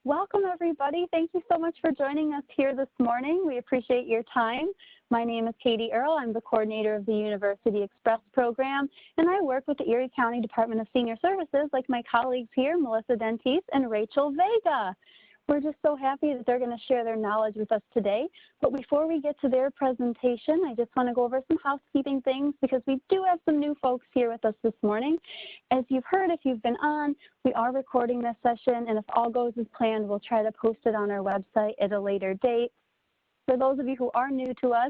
Welcome, everybody. Thank you so much for joining us here this morning. We appreciate your time. My name is Katie Earle. I'm the coordinator of the University Express program, and I work with the Erie County Department of Senior Services like my colleagues here, Melissa Dentice and Rachael Vega. We're just so happy that they're going to share their knowledge with us today. But before we get to their presentation, I just want to go over some housekeeping things because we do have some new folks here with us this morning. As you've heard, if you've been on, we are recording this session, and if all goes as planned, we'll try to post it on our website at a later date. For those of you who are new to us,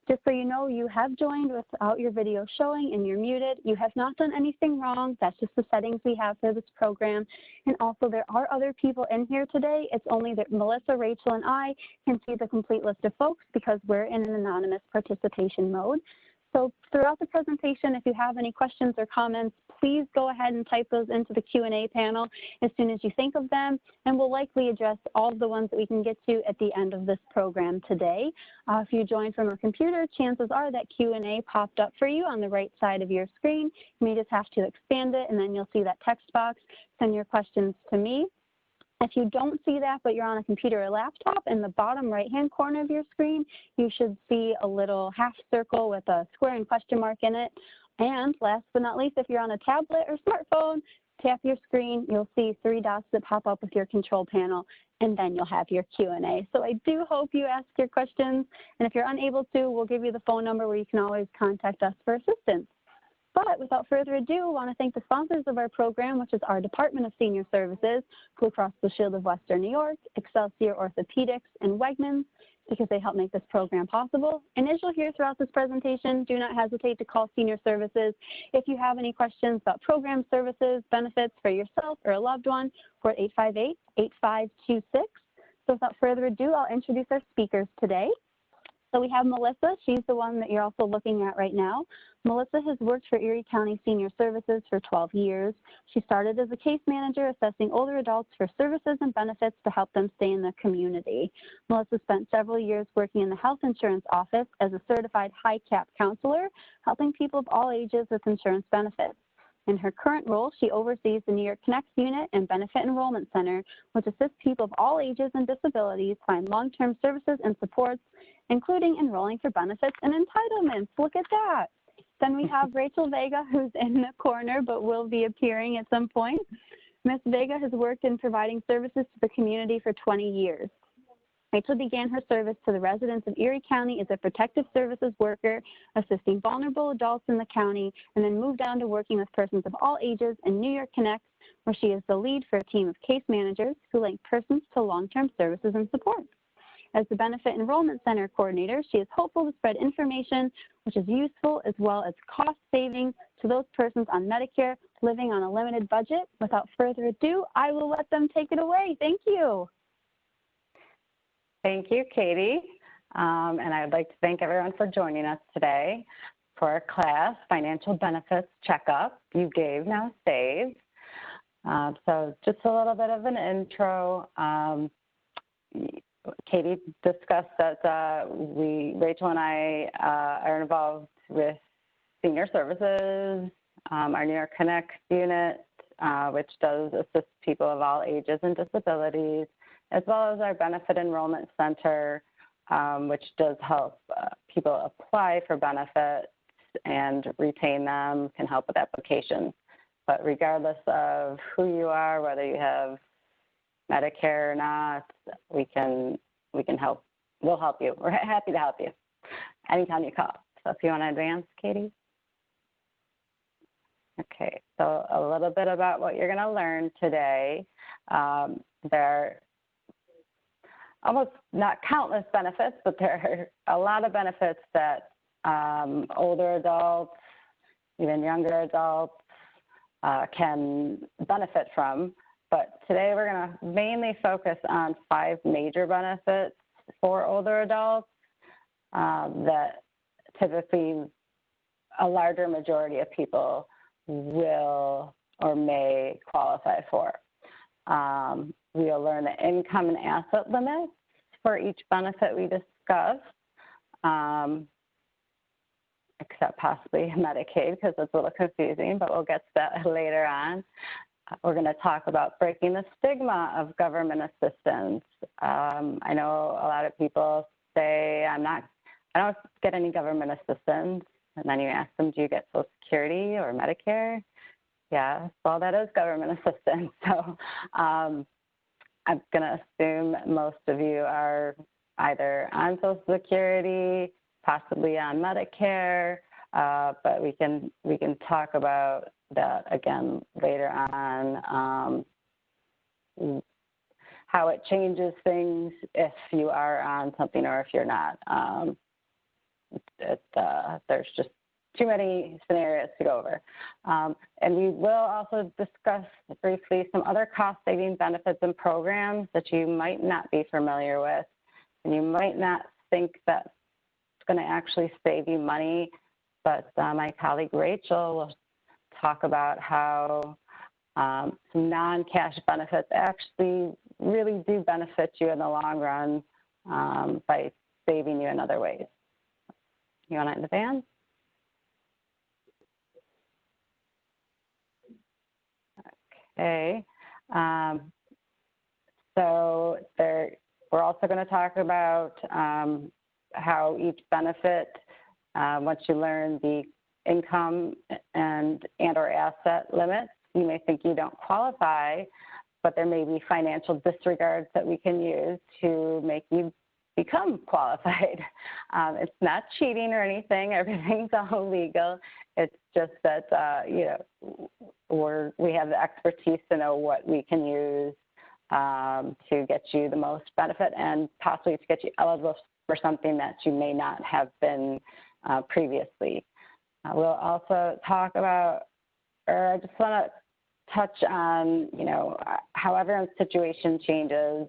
just so you know, you have joined without your video showing and you're muted. You have not done anything wrong. That's just the settings we have for this program. And also there are other people in here today. It's only that Melissa, Rachael, and I can see the complete list of folks because we're in an anonymous participation mode. So throughout the presentation, if you have any questions or comments, please go ahead and type those into the Q&A panel as soon as you think of them, and we'll likely address all of the ones that we can get to at the end of this program today. If you joined from a computer, chances are that Q&A popped up for you on the right side of your screen. You may just have to expand it, and then you'll see that text box. Send your questions to me. If you don't see that, but you're on a computer or laptop, in the bottom right-hand corner of your screen, you should see a little half circle with a square and question mark in it. And last but not least, if you're on a tablet or smartphone, tap your screen, you'll see 3 dots that pop up with your control panel, and then you'll have your Q&A. So I do hope you ask your questions, and if you're unable to, we'll give you the phone number where you can always contact us for assistance. But without further ado, I want to thank the sponsors of our program, which is our Department of Senior Services, Blue Cross Blue Shield of Western New York, Excelsior Orthopedics, and Wegmans, because they help make this program possible. And as you'll hear throughout this presentation, do not hesitate to call Senior Services if you have any questions about program services, benefits for yourself or a loved one. We're at 858-8526. So without further ado, I'll introduce our speakers today. So we have Melissa. She's the one that you're also looking at right now. Melissa has worked for Erie County Senior Services for 12 years. She started as a case manager assessing older adults for services and benefits to help them stay in the community. Melissa spent several years working in the health insurance office as a certified high cap counselor, helping people of all ages with insurance benefits. In her current role, she oversees the New York Connects Unit and Benefit Enrollment Center, which assists people of all ages and disabilities find long-term services and supports, including enrolling for benefits and entitlements. Look at that. Then we have Rachael Vega, who's in the corner, but will be appearing at some point. Ms. Vega has worked in providing services to the community for 20 years. Rachael began her service to the residents of Erie County as a protective services worker, assisting vulnerable adults in the county, and then moved on to working with persons of all ages in New York Connects, where she is the lead for a team of case managers who link persons to long-term services and support. As the Benefit Enrollment Center coordinator, she is hopeful to spread information which is useful as well as cost savings to those persons on Medicare living on a limited budget. Without further ado, I will let them take it away. Thank you. Thank you, Katie. And I'd like to thank everyone for joining us today for our class, Financial Benefits Checkup. You gave, now save. So just a little bit of an intro. Katie discussed that Rachael and I are involved with senior services, our New York Connect unit, which does assist people of all ages and disabilities, as well as our Benefit Enrollment Center, which does help people apply for benefits and retain them, can help with applications. But regardless of who you are, whether you have Medicare or not, we can help. We'll help you. We're happy to help you anytime you call. So if you want to advance, Katie. Okay, so a little bit about what you're going to learn today. There are almost not countless benefits, but there are a lot of benefits that older adults, even younger adults, can benefit from. But today we're going to mainly focus on 5 major benefits for older adults that typically a larger majority of people will or may qualify for. We'll learn the income and asset limits for each benefit we discuss, except possibly Medicaid, because it's a little confusing, but we'll get to that later on. we're going to talk about breaking the stigma of government assistance. I know a lot of people say, I don't get any government assistance. And then you ask them, do you get Social Security or Medicare? Yeah, well, that is government assistance. So I'm going to assume most of you are either on Social Security, possibly on Medicare, but we can talk about that again later on, how it changes things if you are on something or if you're not. There's just too many scenarios to go over. And we will also discuss briefly some other cost-saving benefits and programs that you might not be familiar with, and you might not think that it's going to actually save you money, but my colleague Rachael will talk about how some non-cash benefits actually really do benefit you in the long run by saving you in other ways. You want to advance? Okay. So we're also going to talk about how each benefit, once you learn the income and or asset limits, you may think you don't qualify, but there may be financial disregards that we can use to make you become qualified. It's not cheating or anything. Everything's all legal. It's just that, we have the expertise to know what we can use to get you the most benefit and possibly to get you eligible for something that you may not have been previously. We'll also talk about, or I just want to touch on, how everyone's situation changes.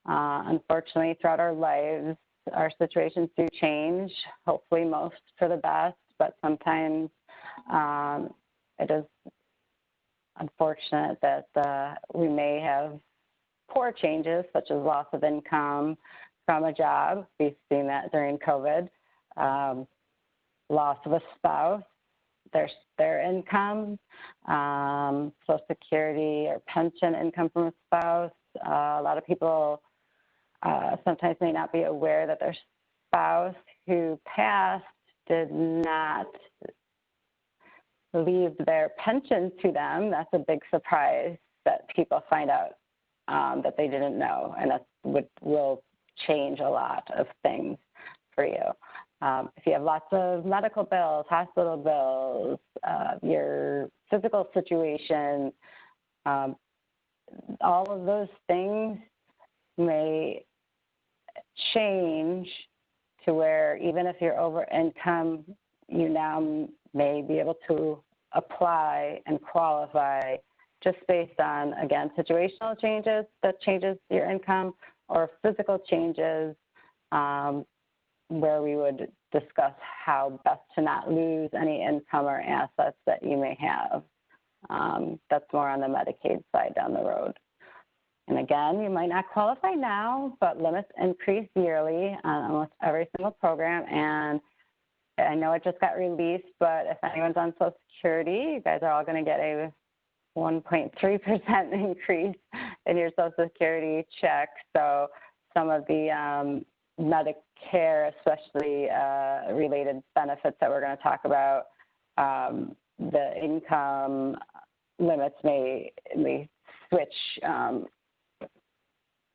Unfortunately, throughout our lives, our situations do change, hopefully most for the best, but sometimes it is unfortunate that we may have poor changes, such as loss of income from a job. We've seen that during COVID. Loss of a spouse, their income, Social Security or pension income from a spouse. A lot of people sometimes may not be aware that their spouse who passed did not leave their pension to them. That's a big surprise that people find out that they didn't know, and that will change a lot of things for you. If you have lots of medical bills, hospital bills, your physical situation, all of those things may change to where even if you're over income, you now may be able to apply and qualify just based on, again, situational changes that changes your income, or physical changes where we would discuss how best to not lose any income or assets that you may have. That's more on the Medicaid side down the road. And again, you might not qualify now, but limits increase yearly on almost every single program. And I know it just got released, but if anyone's on Social Security, you guys are all going to get a 1.3% increase in your Social Security check. So some of the Medicare, especially related benefits that we're going to talk about, the income limits may switch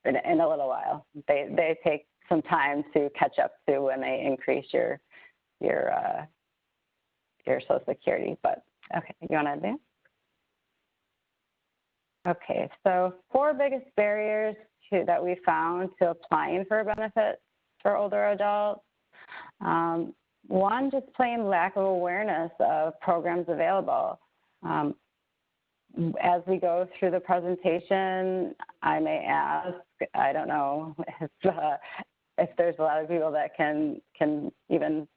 in a little while. They take some time to catch up to when they increase your Social Security. But okay, you want to advance? Okay, so 4 biggest barriers that we found to applying for benefits for older adults. One, just plain lack of awareness of programs available. As we go through the presentation, I may ask, I don't know if there's a lot of people that can even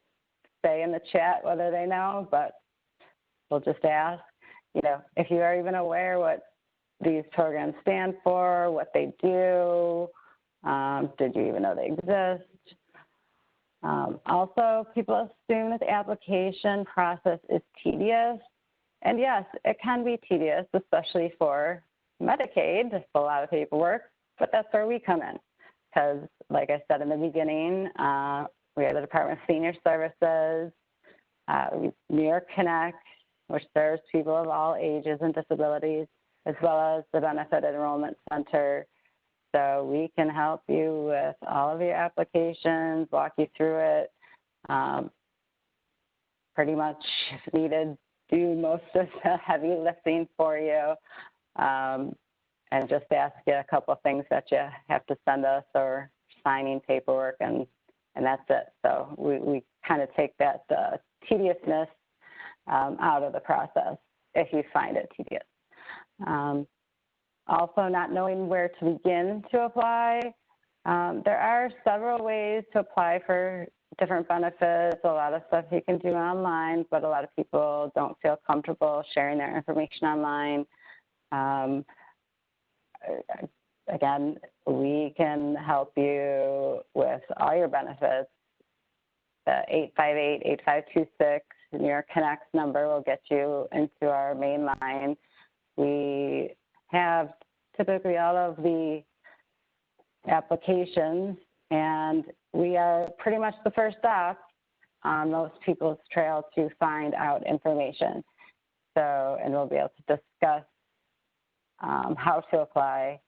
say in the chat whether they know, but we'll just ask, if you are even aware what these programs stand for, what they do, did you even know they exist? Also, people assume that the application process is tedious, And yes, it can be tedious, especially for Medicaid. It's a lot of paperwork, but that's where we come in. Because, like I said in the beginning, we are the Department of Senior Services, New York Connect, which serves people of all ages and disabilities, as well as the Benefit Enrollment Center. So we can help you with all of your applications, walk you through it, pretty much, if needed, do most of the heavy lifting for you, and just ask you a couple of things that you have to send us or signing paperwork, and that's it. So we kind of take that tediousness out of the process if you find it tedious. Also, not knowing where to begin to apply. There are several ways to apply for different benefits, a lot of stuff you can do online, but a lot of people don't feel comfortable sharing their information online. Again, we can help you with all your benefits. The 858-8526 New York Connect number will get you into our main line. We have typically all of the applications, and we are pretty much the first stop on most people's trail to find out information. So, and we'll be able to discuss how to apply.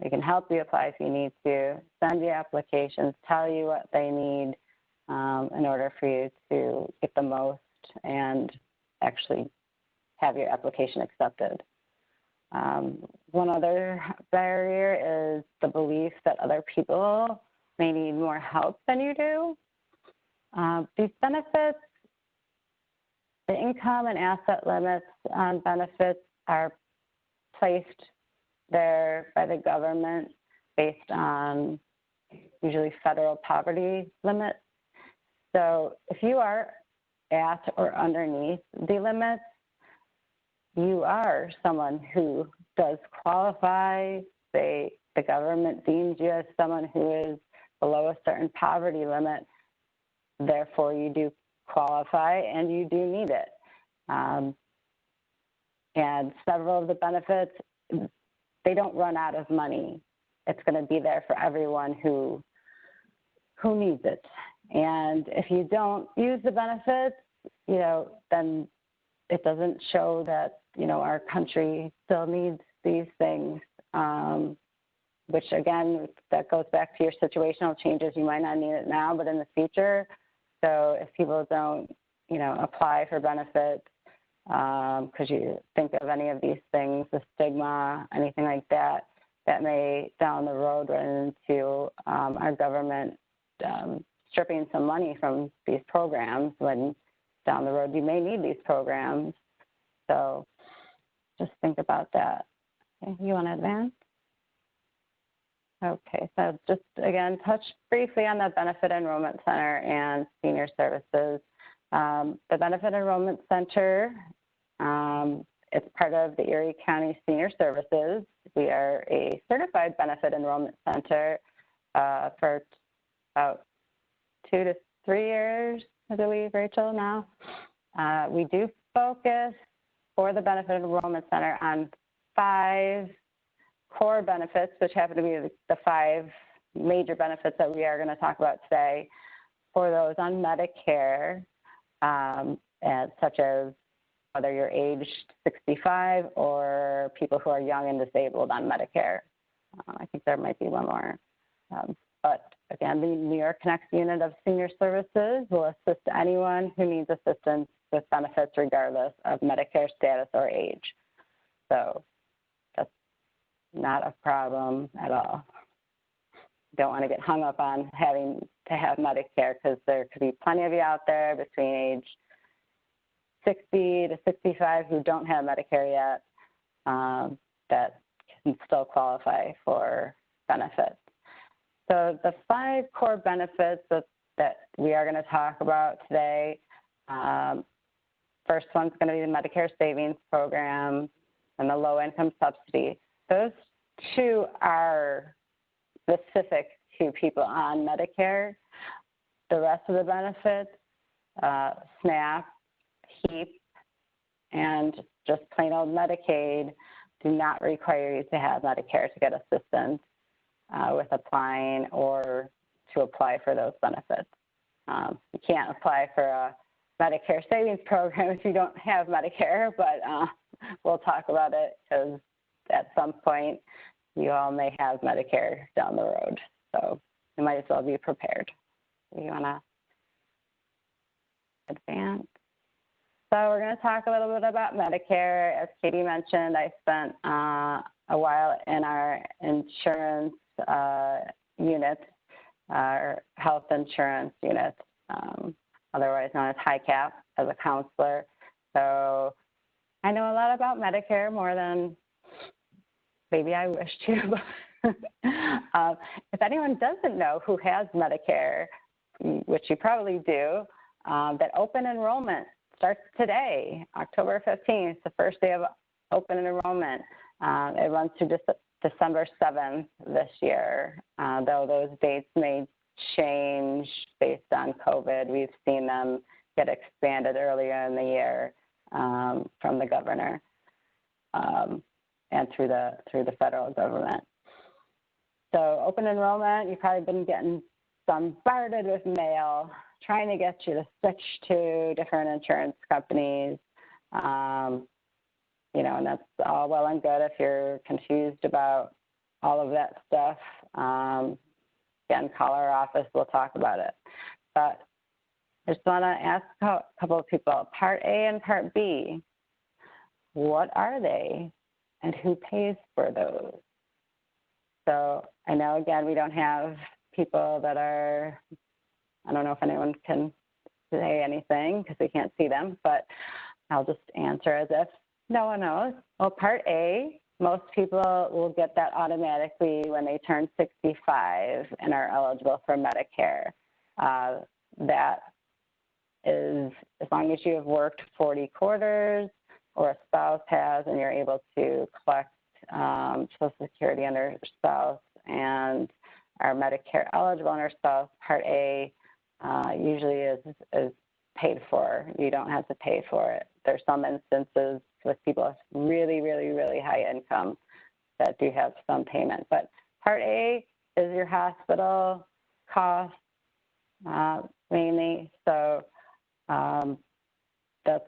We can help you apply if you need to, send you applications, tell you what they need in order for you to get the most and actually have your application accepted. One other barrier is the belief that other people may need more help than you do. These benefits, the income and asset limits on benefits are placed there by the government based on usually federal poverty limits. So if you are at or underneath the limits, you are someone who does qualify. The government deems you as someone who is below a certain poverty limit. Therefore, you do qualify and you do need it. And several of the benefits, they don't run out of money. It's going to be there for everyone who needs it. And if you don't use the benefits, then it doesn't show that, our country still needs these things, which again, that goes back to your situational changes. You might not need it now, but in the future. So if people don't, apply for benefits because you think of any of these things, the stigma, anything like that, that may down the road run into our government stripping some money from these programs when down the road you may need these programs. So just think about that. Okay, you want to advance? Okay, so just again, touch briefly on the Benefit Enrollment Center and Senior Services. The Benefit Enrollment Center, it's part of the Erie County Senior Services. We are a certified Benefit Enrollment Center for about 2 to 3 years, I believe, Rachael, now. We do focus for the Benefit Enrollment Center on 5 core benefits, which happen to be the 5 major benefits that we are going to talk about today. For those on Medicare, such as whether you're aged 65 or people who are young and disabled on Medicare. I think there might be one more. But again, the New York Connect unit of Senior Services will assist anyone who needs assistance with benefits regardless of Medicare status or age. So that's not a problem at all. Don't want to get hung up on having to have Medicare because there could be plenty of you out there between age 60 to 65 who don't have Medicare yet that can still qualify for benefits. So the 5 core benefits that we are going to talk about today, first one's going to be the Medicare Savings Program and the low-income subsidy. Those 2 are specific to people on Medicare. The rest of the benefits, SNAP, HEAP, and just plain old Medicaid do not require you to have Medicare to get assistance with applying or to apply for those benefits. You can't apply for a Medicare Savings Program if you don't have Medicare, but we'll talk about it because at some point you all may have Medicare down the road. So you might as well be prepared. You want to advance? So we're going to talk a little bit about Medicare. As Katie mentioned, I spent a while in our insurance unit, our health insurance unit, otherwise known as HICAP, as a counselor. So I know a lot about Medicare, more than maybe I wish to. If anyone doesn't know who has Medicare, which you probably do, that open enrollment starts today, October 15th, the first day of open enrollment. It runs through December 7th this year, though those dates may change based on COVID. We've seen them get expanded earlier in the year from the governor and through the federal government. So open enrollment, you've probably been getting bombarded with mail trying to get you to switch to different insurance companies. And that's all well and good if you're confused about all of that stuff. Again, call our office, we'll talk about it. But I just want to ask a couple of people, Part A and Part B, what are they and who pays for those? So I know, again, we don't have people that are, I don't know if anyone can say anything because we can't see them, but I'll just answer as if no one knows. Well, Part A, most people will get that automatically when they turn 65 and are eligible for Medicare. That is as long as you have worked 40 quarters or a spouse has and you're able to collect Social Security under your spouse and are Medicare eligible under spouse, Part A usually is paid for. You don't have to pay for it. There's some instances with people with really, really, really high income that do have some payment. But Part A is your hospital cost mainly. So that's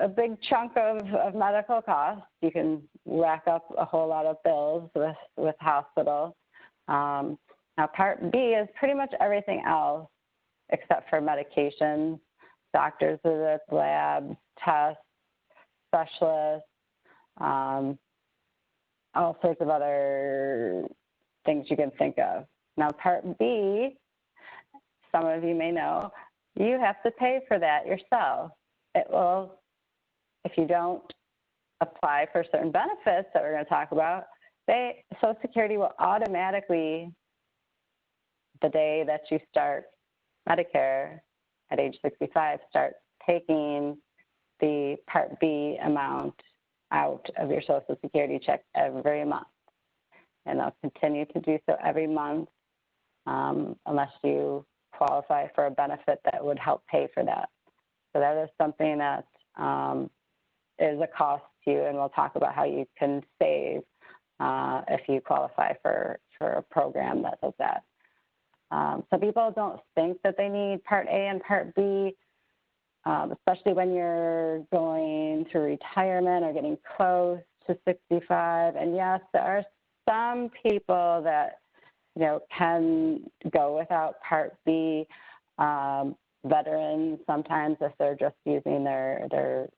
a big chunk of medical costs. You can rack up a whole lot of bills with hospital. Now Part B is pretty much everything else except for medications, doctor's visits, labs, tests, specialists, all sorts of other things you can think of. Now Part B, some of you may know, you have to pay for that yourself. It will, if you don't apply for certain benefits that we're going to talk about, Social Security will automatically, the day that you start Medicare at age 65, start taking the Part B amount out of your Social Security check every month. And they'll continue to do so every month unless you qualify for a benefit that would help pay for that. So that is something that is a cost to you, and we'll talk about how you can save if you qualify for a program that does that. So people don't think that they need Part A and Part B, especially when you're going through retirement or getting close to 65. And yes, there are some people that can go without Part B. Veterans sometimes if they're just using their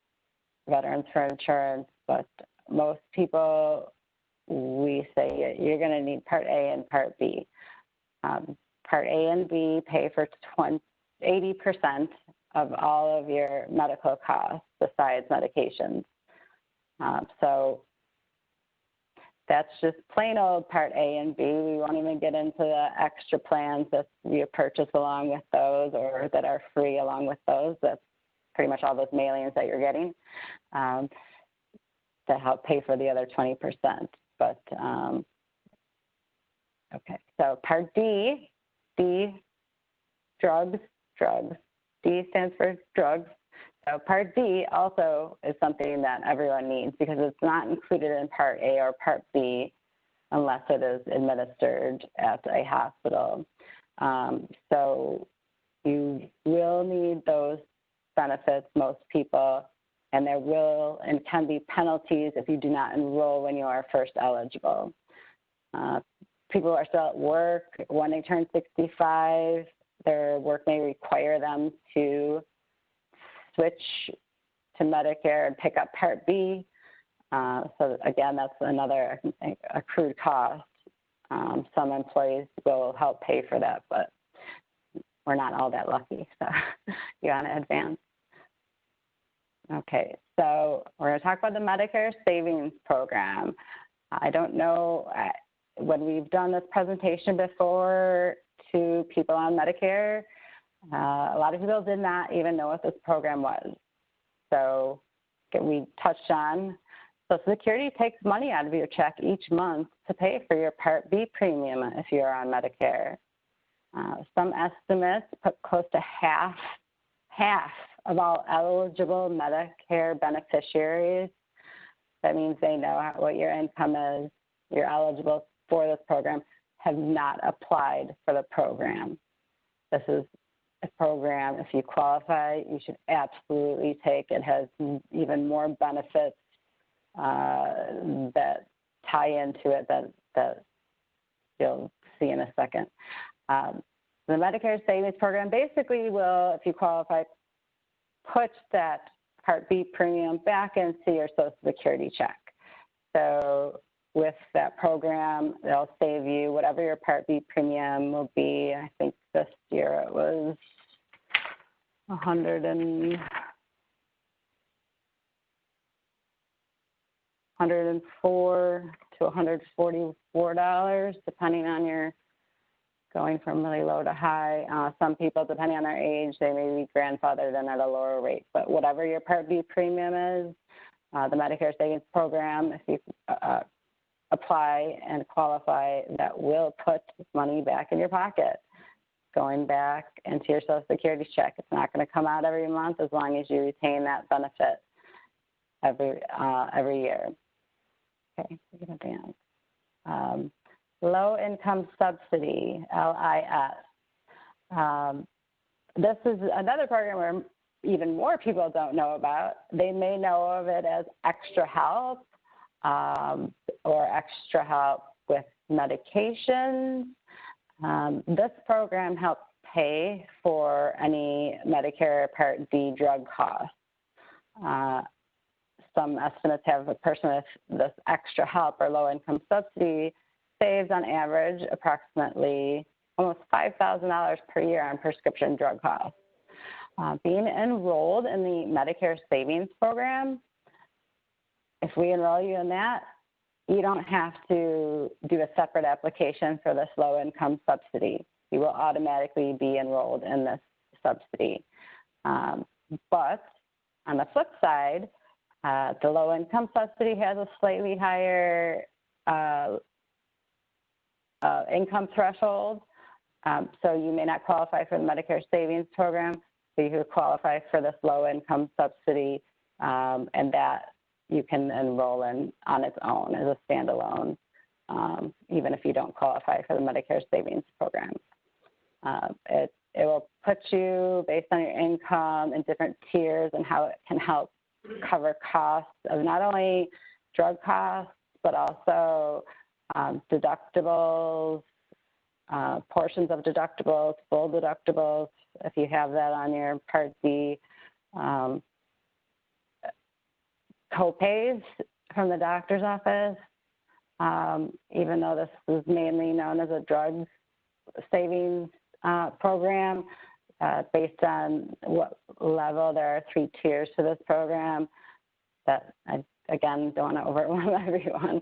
veterans for insurance, but most people we say you're going to need Part A and Part B. Part A and B pay for 80% of all of your medical costs besides medications. So that's just plain old Part A and B. We won't even get into the extra plans that you purchase along with those or that are free along with those. That's pretty much all those mailings that you're getting to help pay for the other 20%. But, okay, so Part D, drugs. D stands for drugs. So Part B also is something that everyone needs because it's not included in Part A or Part B unless it is administered at a hospital. So you will need those benefits, most people, and there will and can be penalties if you do not enroll when you are first eligible. People are still at work. When they turn 65, their work may require them to switch to Medicare and pick up Part B. So again, that's another accrued cost. Some employees will help pay for that, but we're not all that lucky, so you want to advance. Okay, so we're going to talk about the Medicare Savings Program. I don't know, when we've done this presentation before to people on Medicare, a lot of people did not even know what this program was. So we touched on, Social Security takes money out of your check each month to pay for your Part B premium if you're on Medicare. Some estimates put close to half of all eligible Medicare beneficiaries. That means they know what your income is, you're eligible for this program, have not applied for the program. This is a program, if you qualify, you should absolutely take. It has even more benefits that tie into it that you'll see in a second. The Medicare Savings Program basically will, if you qualify, put that Part B premium back into your Social Security check. So with that program, they'll save you whatever your Part B premium will be. I think this year it was $104 to $144, depending on your going from really low to high. Some people, depending on their age, they may be grandfathered in at a lower rate. But whatever your Part B premium is, the Medicare Savings Program, if you apply and qualify, that will put money back in your pocket, going back into your Social Security check. It's not going to come out every month as long as you retain that benefit every year. Okay, we can advance. Low income subsidy, LIS. This is another program where even more people don't know about. They may know of it as extra help or extra help with medications. This program helps pay for any Medicare Part D drug costs. Some estimates have a person with this extra help or low income subsidy saves on average approximately almost $5,000 per year on prescription drug costs. Being enrolled in the Medicare Savings Program, if we enroll you in that, you don't have to do a separate application for this low income subsidy. You will automatically be enrolled in this subsidy. But on the flip side, the low income subsidy has a slightly higher income threshold. So you may not qualify for the Medicare Savings Program, but you could qualify for this low income subsidy, and that you can enroll in on its own as a standalone, even if you don't qualify for the Medicare Savings Program. It will put you, based on your income, in different tiers and how it can help cover costs of not only drug costs, but also deductibles, portions of deductibles, full deductibles, if you have that on your Part D, co-pays from the doctor's office, even though this is mainly known as a drug savings program, based on what level. There are 3 tiers to this program that I, again, don't want to overwhelm everyone,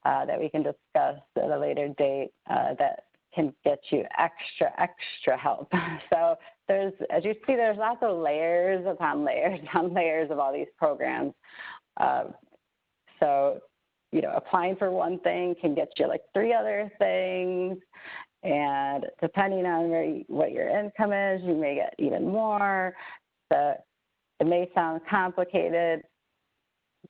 that we can discuss at a later date, that can get you extra help. So there's, as you see, there's lots of layers upon layers on layers of all these programs. So, you know, applying for one thing can get you like 3 other things. And depending on what your income is, you may get even more. So It may sound complicated.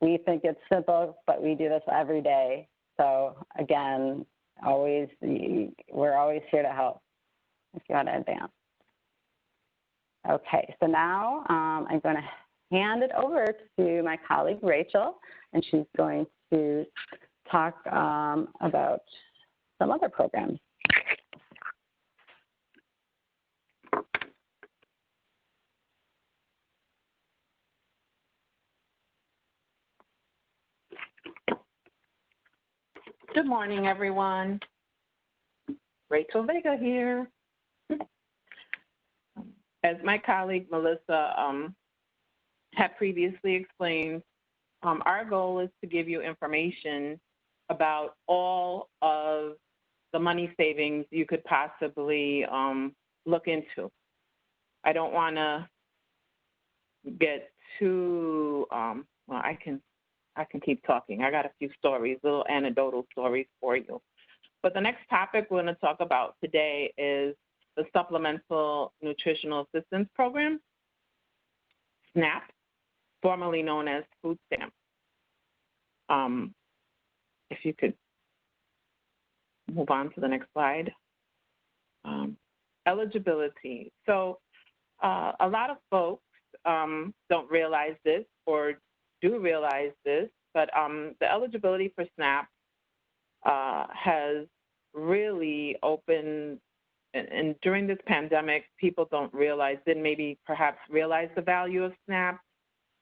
We think it's simple, but we do this every day. So again, we're always here to help if you want to advance. Okay, so now I'm going to hand it over to my colleague, Rachael, and she's going to talk about some other programs. Good morning, everyone. Rachael Vega here. As my colleague Melissa had previously explained, our goal is to give you information about all of the money savings you could possibly look into. I don't want to get too, well, I can keep talking. I got a few stories, little anecdotal stories for you. But the next topic we're going to talk about today is the Supplemental Nutritional Assistance Program, SNAP, formerly known as food stamps. If you could move on to the next slide. Eligibility. So a lot of folks don't realize this or do realize this, but the eligibility for SNAP has really opened, and during this pandemic, people don't realize, didn't maybe perhaps realize the value of SNAP,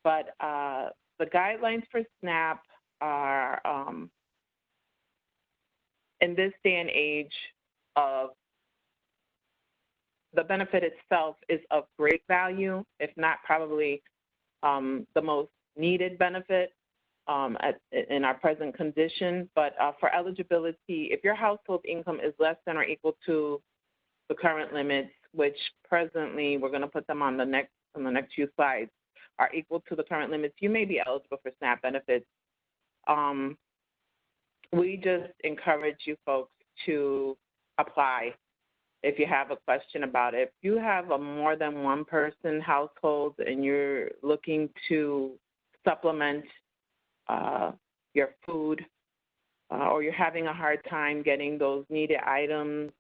but the guidelines for SNAP are, in this day and age of the benefit itself is of great value, if not probably the most needed benefit in our present condition. But for eligibility, if your household income is less than or equal to the current limits, which presently we're going to put them on the next few slides, are equal to the current limits, you may be eligible for SNAP benefits. We just encourage you folks to apply if you have a question about it. If you have a more than one person household and you're looking to supplement your food, or you're having a hard time getting those needed items.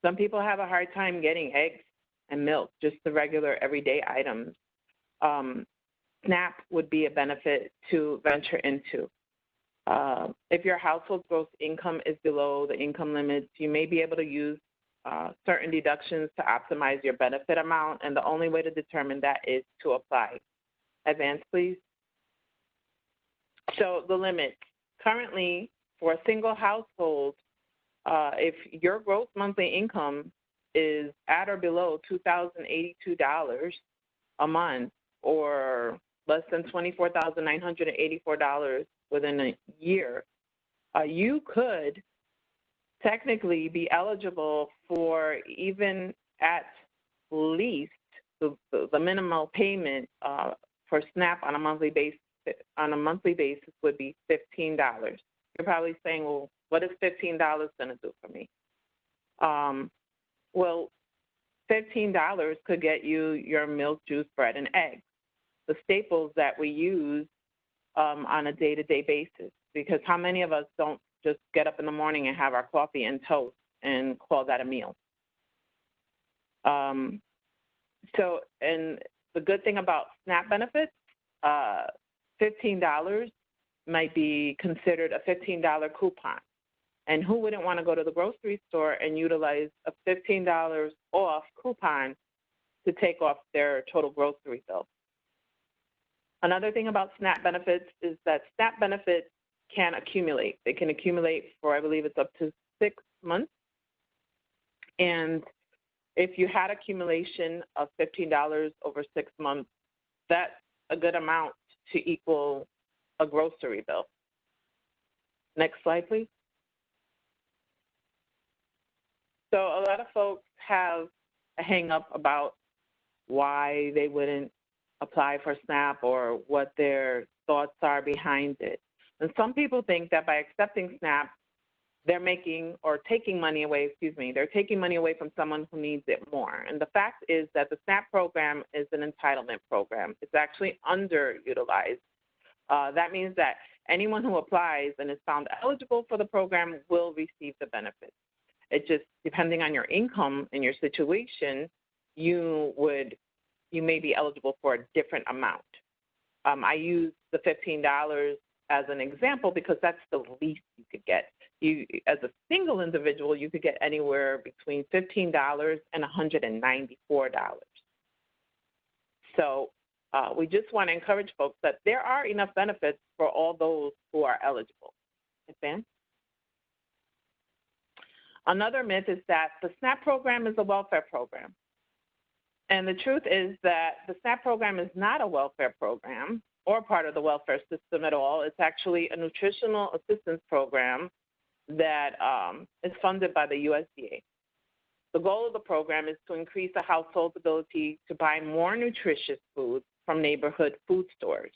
Some people have a hard time getting eggs and milk, just the regular everyday items. SNAP would be a benefit to venture into. If your household gross income is below the income limits, you may be able to use certain deductions to optimize your benefit amount, and the only way to determine that is to apply. Advance, please. So the limit. Currently, for a single household, if your gross monthly income is at or below $2,082 a month, or less than $24,984 within a year, you could technically be eligible for even at least the minimal payment for SNAP on a monthly basis. Would be $15. You're probably saying, well, what is $15 going to do for me? Well, $15 could get you your milk, juice, bread, and eggs, the staples that we use on a day-to-day basis. Because how many of us don't just get up in the morning and have our coffee and toast and call that a meal? And the good thing about SNAP benefits, $15 might be considered a $15 coupon. And who wouldn't want to go to the grocery store and utilize a $15 off coupon to take off their total grocery bill? Another thing about SNAP benefits is that SNAP benefits can accumulate. They can accumulate for, I believe it's up to 6 months. And if you had accumulation of $15 over 6 months, that's a good amount to equal a grocery bill. Next slide, please. So a lot of folks have a hang up about why they wouldn't apply for SNAP or what their thoughts are behind it. And some people think that by accepting SNAP, they're making or taking money away, they're taking money away from someone who needs it more. And the fact is that the SNAP program is an entitlement program. It's actually underutilized. That means that anyone who applies and is found eligible for the program will receive the benefits. It just, depending on your income and your situation, you may be eligible for a different amount. I use the $15 as an example because that's the least you could get. You, as a single individual, you could get anywhere between $15 and $194. So we just want to encourage folks that there are enough benefits for all those who are eligible. Advance. Another myth is that the SNAP program is a welfare program. And the truth is that the SNAP program is not a welfare program or part of the welfare system at all. It's actually a nutritional assistance program that is funded by the USDA. The goal of the program is to increase a household's ability to buy more nutritious foods from neighborhood food stores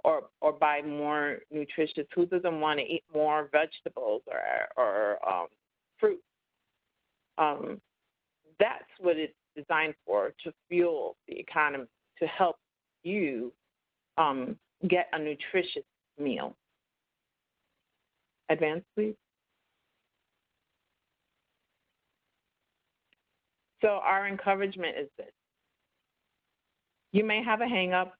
or buy more nutritious. Who doesn't want to eat more vegetables or fruit? That's what it's designed for, to fuel the economy, to help you get a nutritious meal. Advance, please. So our encouragement is this. You may have a hang-up.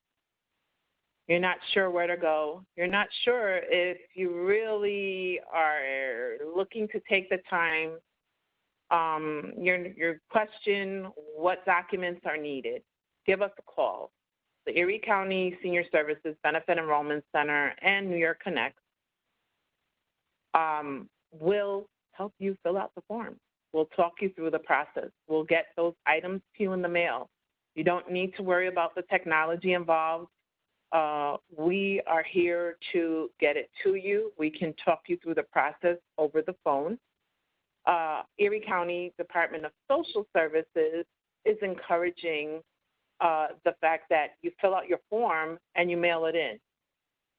You're not sure where to go. You're not sure if you really are looking to take the time. Your question, what documents are needed? Give us a call. The Erie County Senior Services Benefit Enrollment Center and New York Connect will help you fill out the form. We'll talk you through the process. We'll get those items to you in the mail. You don't need to worry about the technology involved. We are here to get it to you. We can talk you through the process over the phone. Erie County Department of Social Services is encouraging the fact that you fill out your form and you mail it in.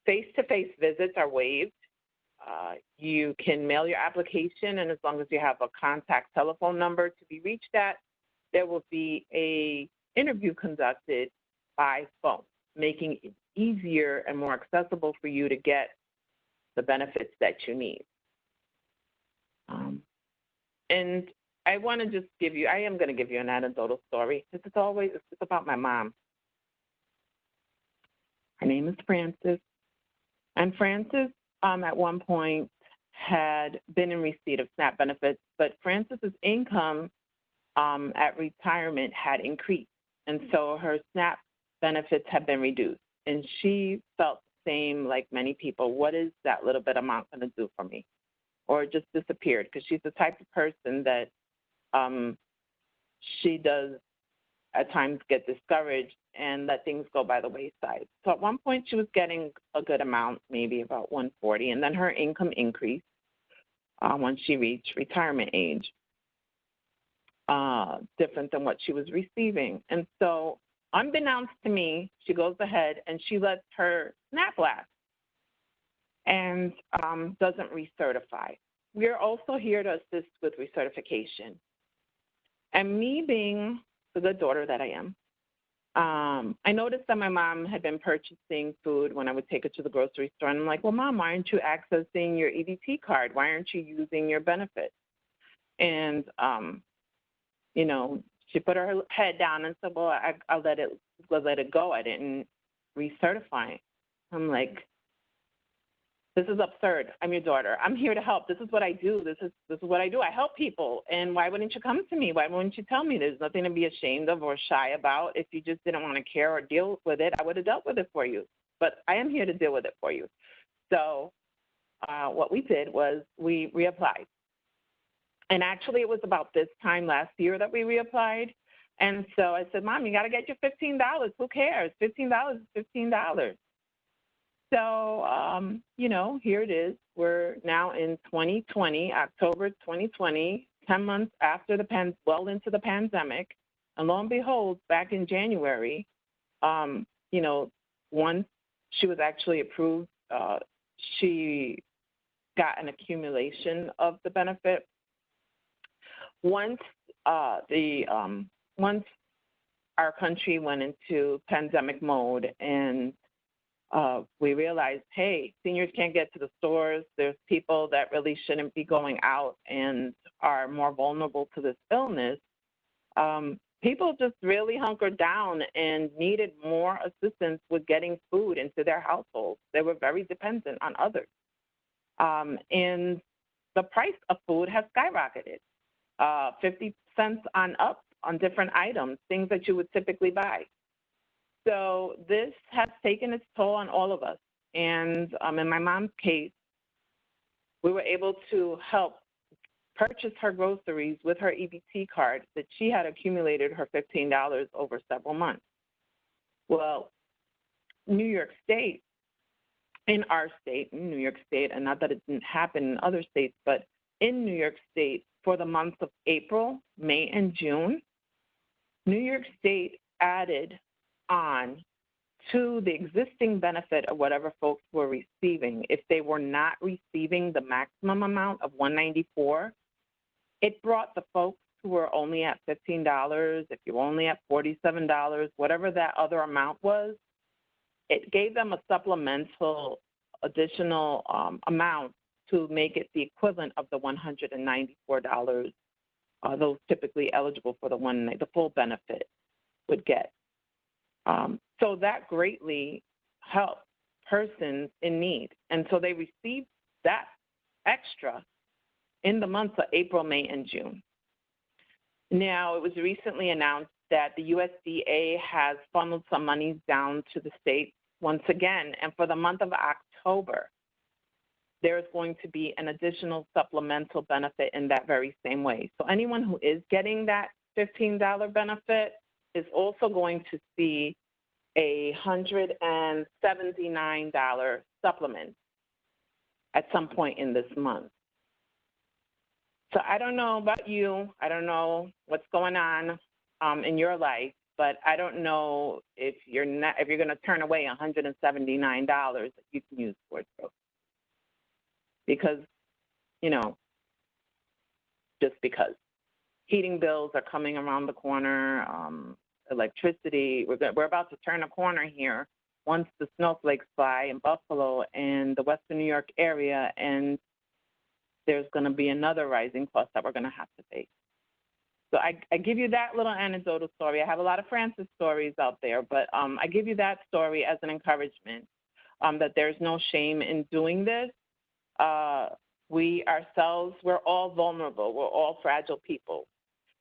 Face-to-face visits are waived. You can mail your application, and as long as you have a contact telephone number to be reached at, there will be an interview conducted by phone, making it easier and more accessible for you to get the benefits that you need. And I want to just give you, I am going to give you an anecdotal story. It's about my mom. Her name is Frances. And Frances, at one point, had been in receipt of SNAP benefits, but Frances's income at retirement had increased. And so her SNAP benefits had been reduced. And she felt the same like many people. What is that little bit amount going to do for me? Or it just disappeared, because she's the type of person that she does at times get discouraged and let things go by the wayside. So at one point she was getting a good amount, maybe about $140, and then her income increased when she reached retirement age, different than what she was receiving. And so unbeknownst to me, she goes ahead and she lets her SNAP lapse and doesn't recertify. We're also here to assist with recertification. And me being the good daughter that I am, I noticed that my mom had been purchasing food when I would take her to the grocery store. And I'm like, well, Mom, why aren't you accessing your EBT card? Why aren't you using your benefits? And, you know, she put her head down and said, well, I'll let it go. I didn't recertify. I'm like, this is absurd. I'm your daughter. I'm here to help. This is what I do. This is what I do. I help people. And why wouldn't you come to me? Why wouldn't you tell me? There's nothing to be ashamed of or shy about. If you just didn't want to care or deal with it, I would have dealt with it for you. But I am here to deal with it for you. So what we did was we reapplied. And actually, it was about this time last year that we reapplied. And so I said, Mom, you got to get your $15. Who cares? $15 is $15. So, you know, here it is. We're now in 2020, October 2020, 10 months after well into the pandemic. And lo and behold, back in January, you know, once she was actually approved, she got an accumulation of the benefit. Once once our country went into pandemic mode and we realized, hey, seniors can't get to the stores. There's people that really shouldn't be going out and are more vulnerable to this illness. People just really hunkered down and needed more assistance with getting food into their households. They were very dependent on others. And the price of food has skyrocketed, 50 cents on up on different items, things that you would typically buy. So this has taken its toll on all of us. And in my mom's case, we were able to help purchase her groceries with her EBT card that she had accumulated her $15 over several months. Well, New York State, in our state, in New York State, and not that it didn't happen in other states, but in New York State, for the months of April, May, and June, New York State added on to the existing benefit of whatever folks were receiving. If they were not receiving the maximum amount of $194, it brought the folks who were only at $15, if you were only at $47, whatever that other amount was, it gave them a supplemental additional amount to make it the equivalent of the $194 those typically eligible for the full benefit would get. So that greatly helped persons in need. And so they received that extra in the months of April, May, and June. Now, it was recently announced that the USDA has funneled some monies down to the states once again, and for the month of October, there's going to be an additional supplemental benefit in that very same way. So anyone who is getting that $15 benefit is also going to see a $179 supplement at some point in this month. So I don't know about you. I don't know what's going on in your life, but I don't know if you're going to turn away $179 that you can use towards growth. Because, you know, just because. Heating bills are coming around the corner, electricity, we're about to turn a corner here once the snowflakes fly in Buffalo and the Western New York area, and there's going to be another rising cost that we're going to have to face. So I give you that little anecdotal story. I have a lot of Francis stories out there, but I give you that story as an encouragement that there's no shame in doing this. We ourselves, we're all vulnerable. We're all fragile people.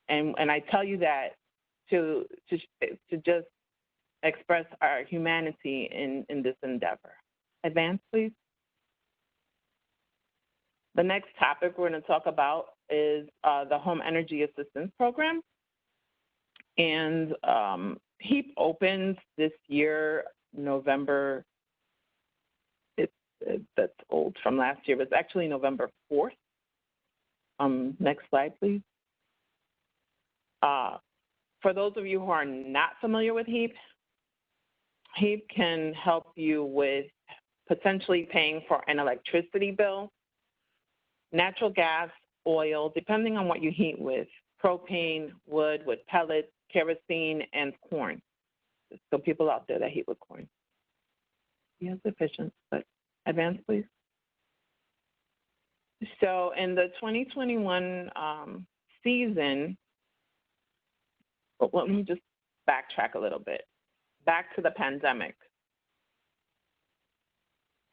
And I tell you that to just express our humanity in this endeavor. Advance, please. The next topic we're going to talk about is the Home Energy Assistance Program. And HEAP opens this year, November. That's old from last year. It was actually November 4th. Next slide, please. For those of you who are not familiar with HEAP, HEAP can help you with potentially paying for an electricity bill, natural gas, oil, depending on what you heat with, propane, wood, with pellets, kerosene, and corn. So people out there that heat with corn. Yeah, sufficient, but advance, please. So in the 2021 season, let me just backtrack a little bit. Back to the pandemic.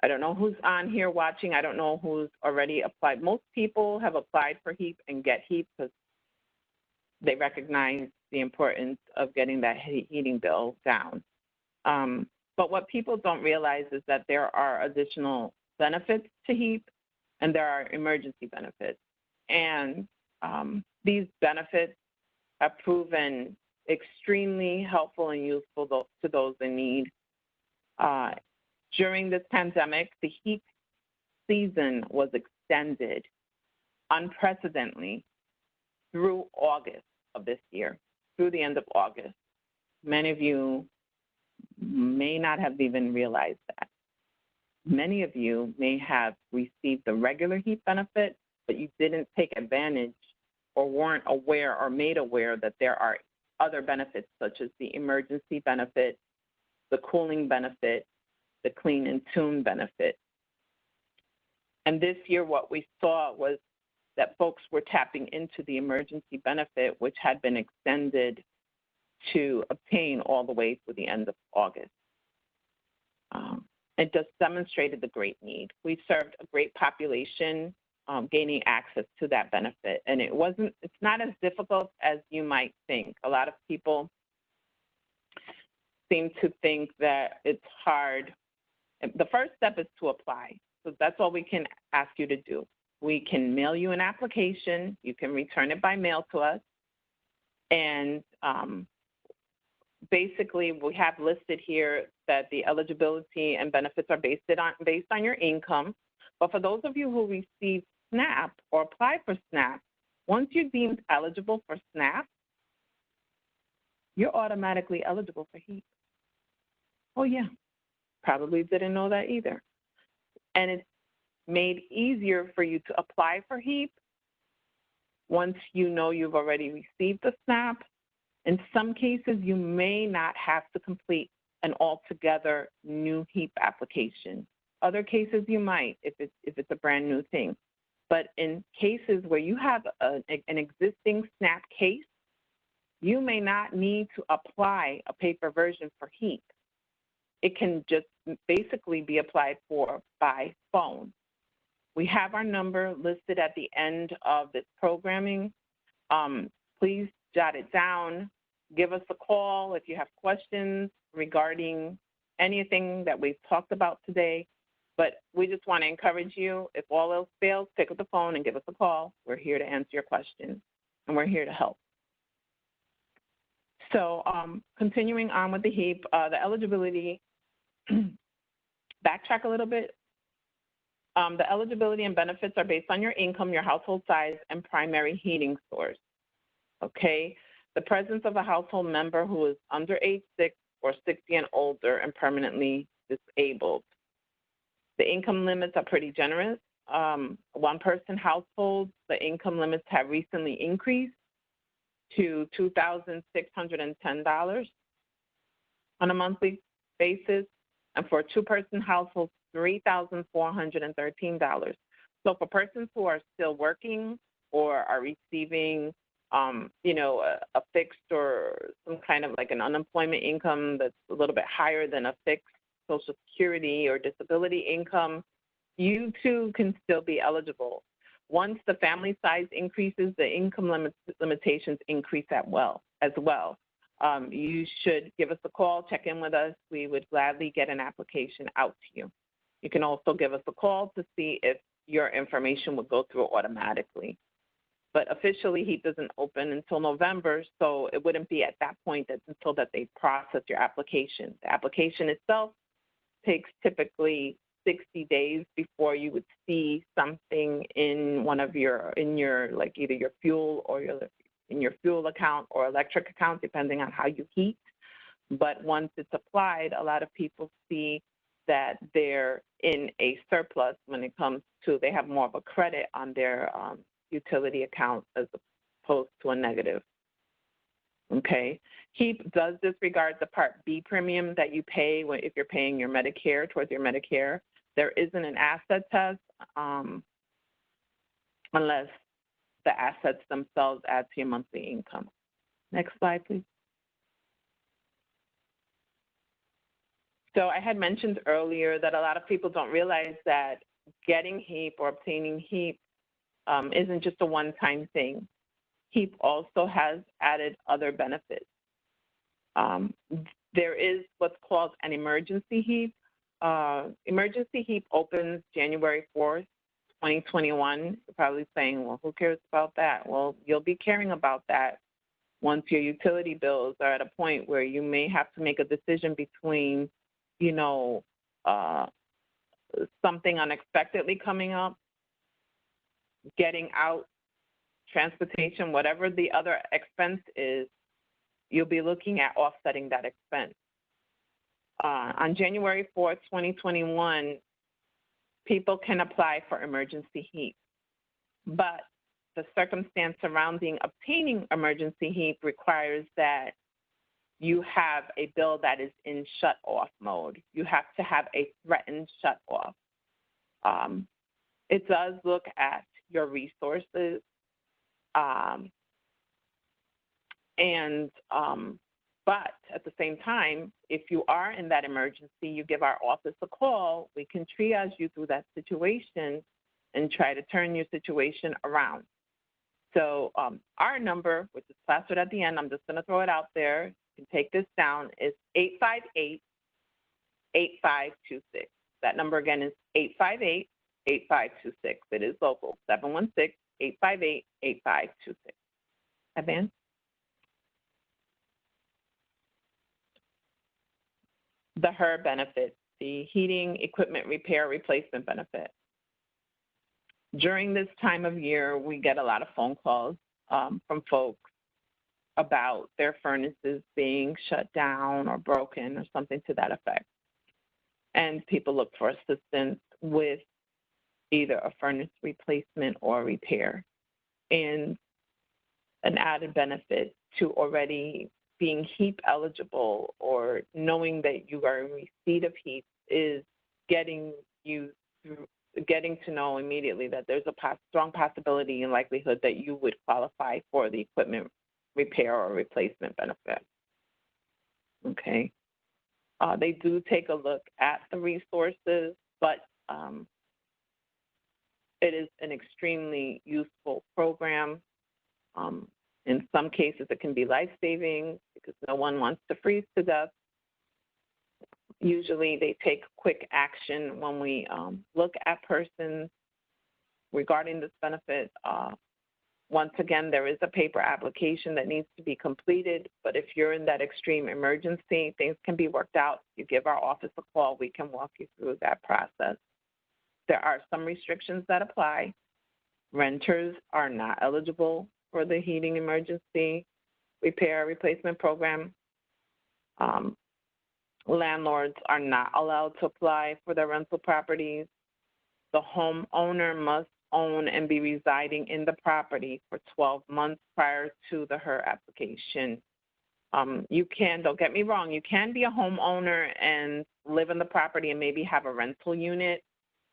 I don't know who's on here watching. I don't know who's already applied. Most people have applied for HEAP and get HEAP because they recognize the importance of getting that heating bill down. But what people don't realize is that there are additional benefits to HEAP and there are emergency benefits. And these benefits have proven extremely helpful and useful to those in need. During this pandemic, the HEAP season was extended unprecedentedly through August of this year, through the end of August. Many of you may not have even realized that. Many of you may have received the regular HEAP benefit, but you didn't take advantage or weren't aware or made aware that there are other benefits such as the emergency benefit, the cooling benefit, the clean and tune benefit. And this year what we saw was that folks were tapping into the emergency benefit, which had been extended to obtain all the way through the end of August. It just demonstrated the great need. We served a great population gaining access to that benefit. And it's not as difficult as you might think. A lot of people seem to think that it's hard. The first step is to apply. So that's all we can ask you to do. We can mail you an application. You can return it by mail to us. And basically, we have listed here that the eligibility and benefits are based on your income. But for those of you who receive SNAP or apply for SNAP, once you're deemed eligible for SNAP, you're automatically eligible for HEAP. Oh, yeah. Probably didn't know that either. And it's made easier for you to apply for HEAP once you know you've already received the SNAP. In some cases, you may not have to complete an altogether new HEAP application. Other cases, you might if it's a brand new thing. But in cases where you have an existing SNAP case, you may not need to apply a paper version for HEAP. It can just basically be applied for by phone. We have our number listed at the end of this programming. Please jot it down. Give us a call if you have questions regarding anything that we've talked about today. But we just want to encourage you, if all else fails, pick up the phone and give us a call. We're here to answer your questions, and we're here to help. So continuing on with the HEAP, the eligibility, backtrack a little bit. The eligibility and benefits are based on your income, your household size, and primary heating source. Okay? The presence of a household member who is under age 6 or 60 and older and permanently disabled. The income limits are pretty generous. One-person households, the income limits have recently increased to $2,610 on a monthly basis, and for a two-person household, $3,413. So for persons who are still working or are receiving, a fixed or some kind of like an unemployment income that's a little bit higher than a fixed Social Security or disability income, you too can still be eligible. Once the family size increases, the income limitations increase as well. You should give us a call, check in with us. We would gladly get an application out to you. You can also give us a call to see if your information would go through automatically. But officially, HEAP doesn't open until November, so it wouldn't be at that point until that they process your application. The application itself takes typically 60 days before you would see something in like either your fuel or in your fuel account or electric account, depending on how you heat. But once it's applied, a lot of people see that they're in a surplus when it comes to, they have more of a credit on their utility account as opposed to a negative. Okay. HEAP does disregard the Part B premium that you pay if you're paying your Medicare, towards your Medicare. There isn't an asset test unless the assets themselves add to your monthly income. Next slide, please. So I had mentioned earlier that a lot of people don't realize that getting HEAP or obtaining HEAP isn't just a one-time thing. HEAP also has added other benefits. There is what's called an emergency HEAP. Emergency HEAP opens January 4th, 2021. You're probably saying, well, who cares about that? Well, you'll be caring about that once your utility bills are at a point where you may have to make a decision between, something unexpectedly coming up, getting out, transportation, whatever the other expense is, you'll be looking at offsetting that expense. On January 4th, 2021, people can apply for emergency heat, but the circumstance surrounding obtaining emergency heat requires that you have a bill that is in shut-off mode. You have to have a threatened shut-off. It does look at your resources, but at the same time, if you are in that emergency, you give our office a call. We can triage you through that situation and try to turn your situation around. So our number, which is plastered at the end, I'm just going to throw it out there. You can take this down, is 858-8526. That number again is 858-8526. It is local, 716-858-8526. Advance. The HERR benefit, the heating equipment repair replacement benefit. During this time of year, we get a lot of phone calls from folks about their furnaces being shut down or broken or something to that effect. And people look for assistance with either a furnace replacement or repair. And an added benefit to already being HEAP eligible or knowing that you are in receipt of HEAP is getting to know immediately that there's a strong possibility and likelihood that you would qualify for the equipment repair or replacement benefit. Okay. They do take a look at the resources, but it is an extremely useful program. In some cases, it can be life-saving because no one wants to freeze to death. Usually, they take quick action when we look at persons regarding this benefit. Once again, there is a paper application that needs to be completed, but if you're in that extreme emergency, things can be worked out. You give our office a call, we can walk you through that process. There are some restrictions that apply. Renters are not eligible for the heating emergency repair replacement program. Landlords are not allowed to apply for their rental properties. The homeowner must own and be residing in the property for 12 months prior to the HERR application. You can, don't get me wrong, you can be a homeowner and live in the property and maybe have a rental unit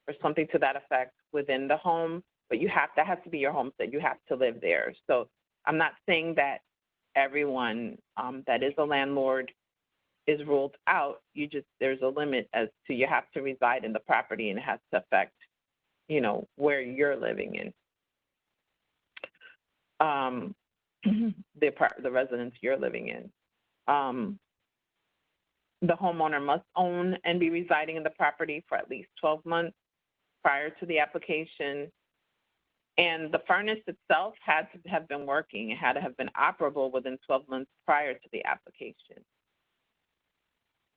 or something to that effect within the home, but that has to be your homestead. You have to live there. So I'm not saying that everyone that is a landlord is ruled out. There's a limit as to you have to reside in the property and it has to affect, where you're living in. The residence you're living in. The homeowner must own and be residing in the property for at least 12 months prior to the application. And the furnace itself had to have been working. It had to have been operable within 12 months prior to the application.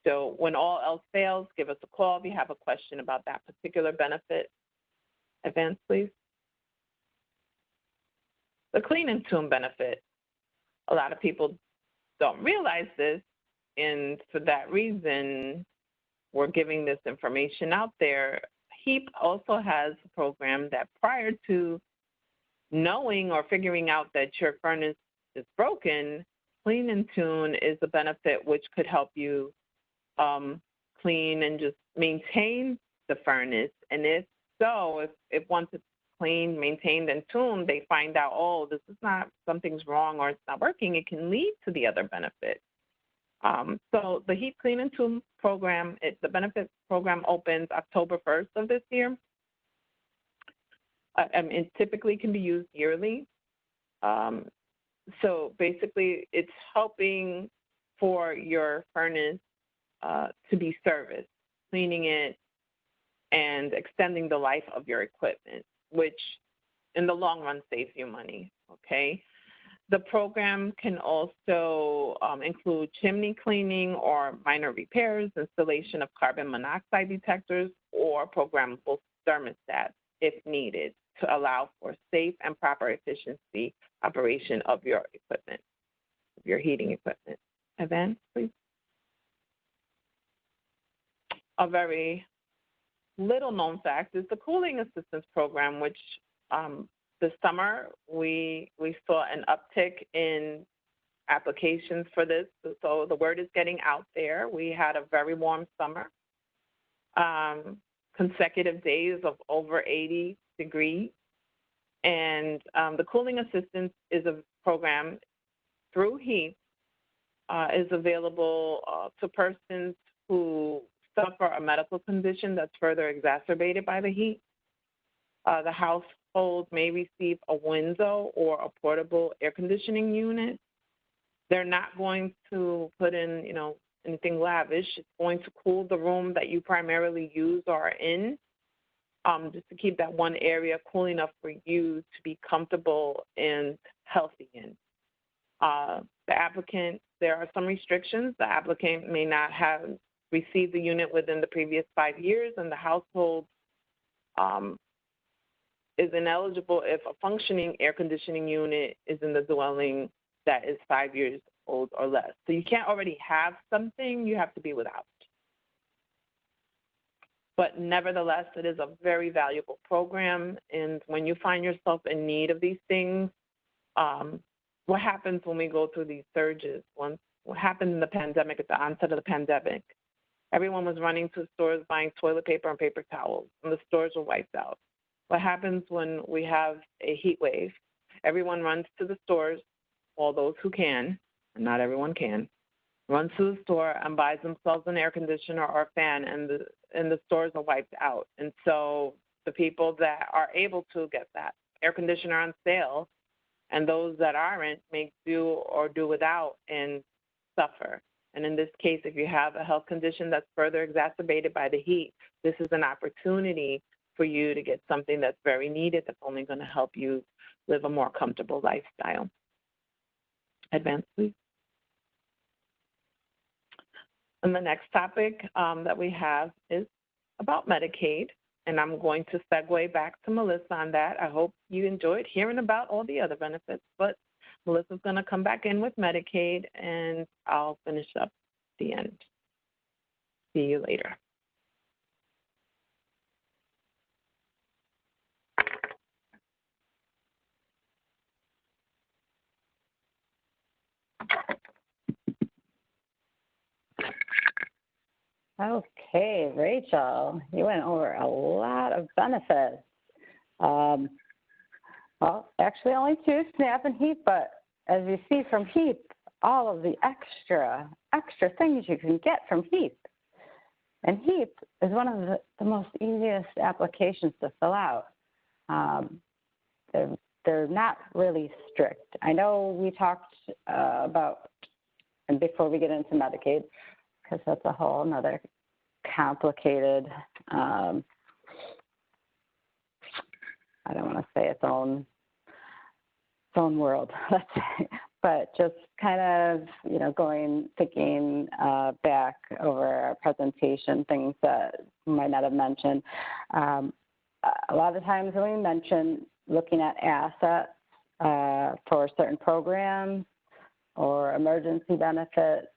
So when all else fails, give us a call if you have a question about that particular benefit. Advance, please. The clean and tune benefit. A lot of people don't realize this, and for that reason, we're giving this information out there. HEAP also has a program that prior to knowing or figuring out that your furnace is broken, clean and tune is a benefit which could help you clean and just maintain the furnace. And if once it's cleaned, maintained, and tuned, they find out, oh, this is not, something's wrong or it's not working, it can lead to the other benefit. So the Heat Clean and Tune program, the benefit program opens October 1st of this year. It typically can be used yearly. So basically, it's helping for your furnace to be serviced, cleaning it, and extending the life of your equipment, which in the long run saves you money, okay? The program can also include chimney cleaning or minor repairs, installation of carbon monoxide detectors, or programmable thermostats if needed to allow for safe and proper efficiency operation of your equipment, of your heating equipment. Advance, please. A very little known fact is the cooling assistance program, which this summer we saw an uptick in applications for this. So the word is getting out there. We had a very warm summer, consecutive days of over 80 degrees. And the cooling assistance is a program through HEAP, is available to persons who suffer a medical condition that's further exacerbated by the heat. The household may receive a window or a portable air conditioning unit. They're not going to put in, anything lavish. It's going to cool the room that you primarily use or are in, just to keep that one area cool enough for you to be comfortable and healthy in. The applicant, there are some restrictions. The applicant may not have received the unit within the previous 5 years, and the household is ineligible if a functioning air conditioning unit is in the dwelling that is 5 years old or less. So you can't already have something, you have to be without. But nevertheless, it is a very valuable program, and when you find yourself in need of these things, what happens when we go through these surges? What happened in the pandemic, at the onset of the pandemic? Everyone was running to stores buying toilet paper and paper towels, and the stores were wiped out. What happens when we have a heat wave? Everyone runs to the stores, all those who can, and not everyone can, runs to the store and buys themselves an air conditioner or a fan, and the stores are wiped out. And so the people that are able to get that air conditioner on sale, and those that aren't, make do or do without and suffer. And in this case, if you have a health condition that's further exacerbated by the heat, this is an opportunity for you to get something that's very needed, that's only going to help you live a more comfortable lifestyle. Advance, please. And the next topic that we have is about Medicaid. And I'm going to segue back to Melissa on that. I hope you enjoyed hearing about all the other benefits, but Melissa's going to come back in with Medicaid, and I'll finish up the end. See you later. Okay, Rachel, you went over a lot of benefits. Well, actually only two, SNAP and HEAP, but as you see from HEAP, all of the extra things you can get from HEAP. And HEAP is one of the most easiest applications to fill out. They're not really strict. I know we talked about, and before we get into Medicaid, because that's a whole another complicated, I don't want to say its own world, let's say, but just kind of, thinking back over our presentation, things that we might not have mentioned. A lot of times when we mention looking at assets for certain programs or emergency benefits,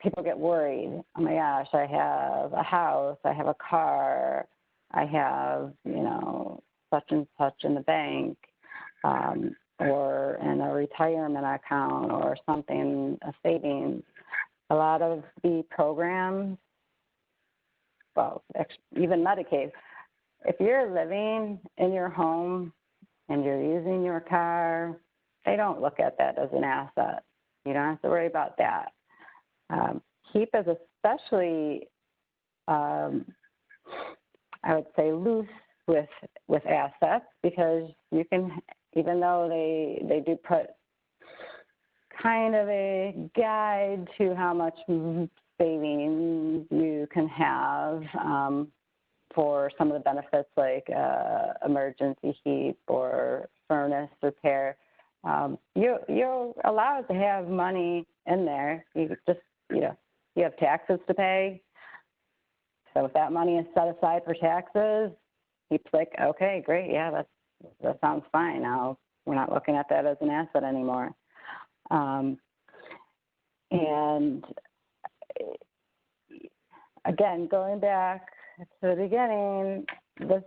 people get worried. Oh my gosh, I have a house, I have a car, I have, such and such in the bank, or in a retirement account or something, a savings. A lot of the programs, well, even Medicaid, if you're living in your home and you're using your car, they don't look at that as an asset. You don't have to worry about that. HEAP is especially, I would say, loose with assets, because you can, even though they do put kind of a guide to how much savings you can have for some of the benefits like emergency HEAP or furnace repair, you're allowed to have money in there. You just, you have taxes to pay. So if that money is set aside for taxes, HEAP's like, okay, great, yeah, that sounds fine. Now we're not looking at that as an asset anymore. And again, going back to the beginning, this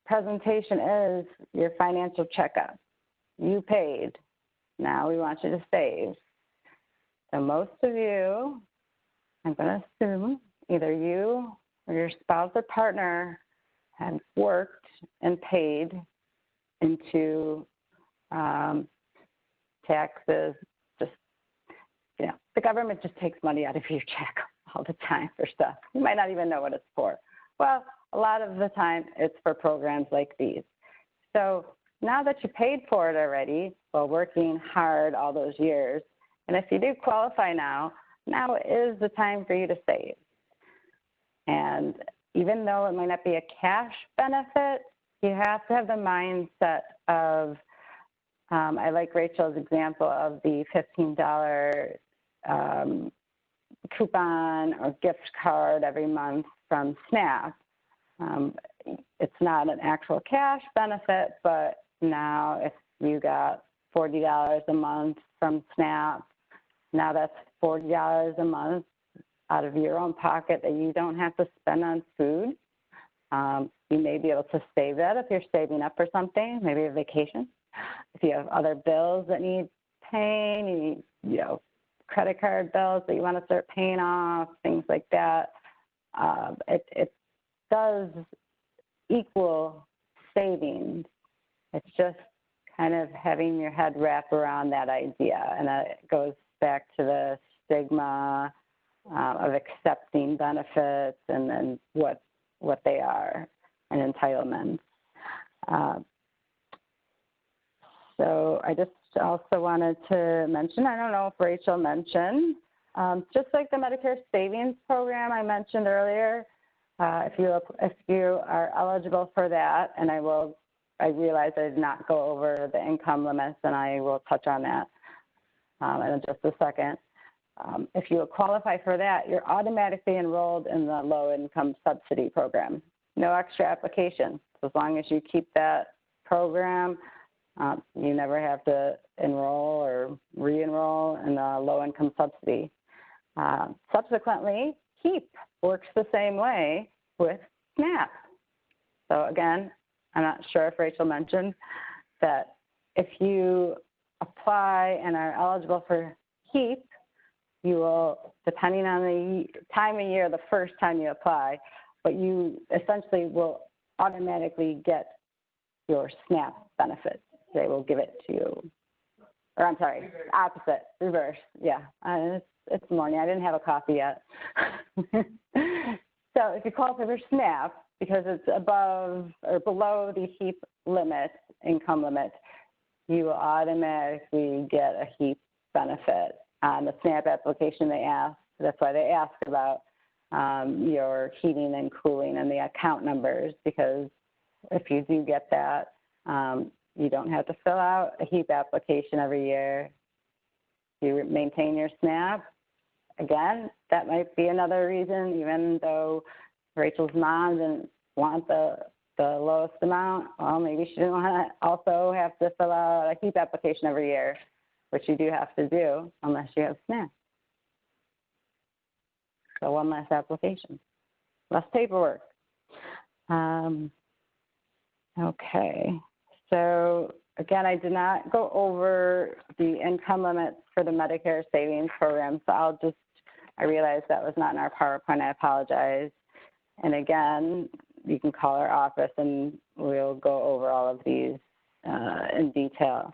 presentation is your financial checkup. You paid. Now we want you to save. So most of you, I'm going to assume, either you or your spouse or partner have worked and paid into taxes. Just, the government just takes money out of your check all the time for stuff. You might not even know what it's for. Well, a lot of the time it's for programs like these. So now that you paid for it already, while working hard all those years, and if you do qualify now is the time for you to save. And even though it might not be a cash benefit, you have to have the mindset of, I like Rachel's example of the $15 coupon or gift card every month from SNAP. It's not an actual cash benefit, but now if you got $40 a month from SNAP, now that's $40 a month out of your own pocket that you don't have to spend on food. You may be able to save that if you're saving up for something, maybe a vacation. If you have other bills that need paying, credit card bills that you want to start paying off, things like that, it does equal savings. It's just kind of having your head wrap around that idea, and it goes back to the stigma of accepting benefits and then what they are and entitlements. So I just also wanted to mention, I don't know if Rachel mentioned, just like the Medicare Savings Program I mentioned earlier, if you are eligible for that, and I realize I did not go over the income limits, and I will touch on that in just a second. If you qualify for that, you're automatically enrolled in the low-income subsidy program. No extra application. So as long as you keep that program, you never have to enroll or re-enroll in the low-income subsidy. Subsequently, HEAP works the same way with SNAP. So again, I'm not sure if Rachel mentioned that if you apply and are eligible for HEAP, you will, depending on the time of year, the first time you apply, but you essentially will automatically get your SNAP benefits. They will give it to you. Or I'm sorry, opposite, reverse. Yeah, it's morning. I didn't have a coffee yet. So if you qualify for SNAP, because it's above or below the HEAP limit, income limit, you will automatically get a HEAP benefit. On the SNAP application, they ask, that's why they ask about your heating and cooling and the account numbers, because if you do get that, you don't have to fill out a HEAP application every year. You maintain your SNAP. Again, that might be another reason, even though Rachel's mom didn't want the lowest amount, well, maybe she didn't want to also have to fill out a HEAP application every year, which you do have to do unless you have SNAP. So one less application, less paperwork. Okay, so again, I did not go over the income limits for the Medicare Savings Program, so I realized that was not in our PowerPoint, I apologize. And again, you can call our office and we'll go over all of these in detail.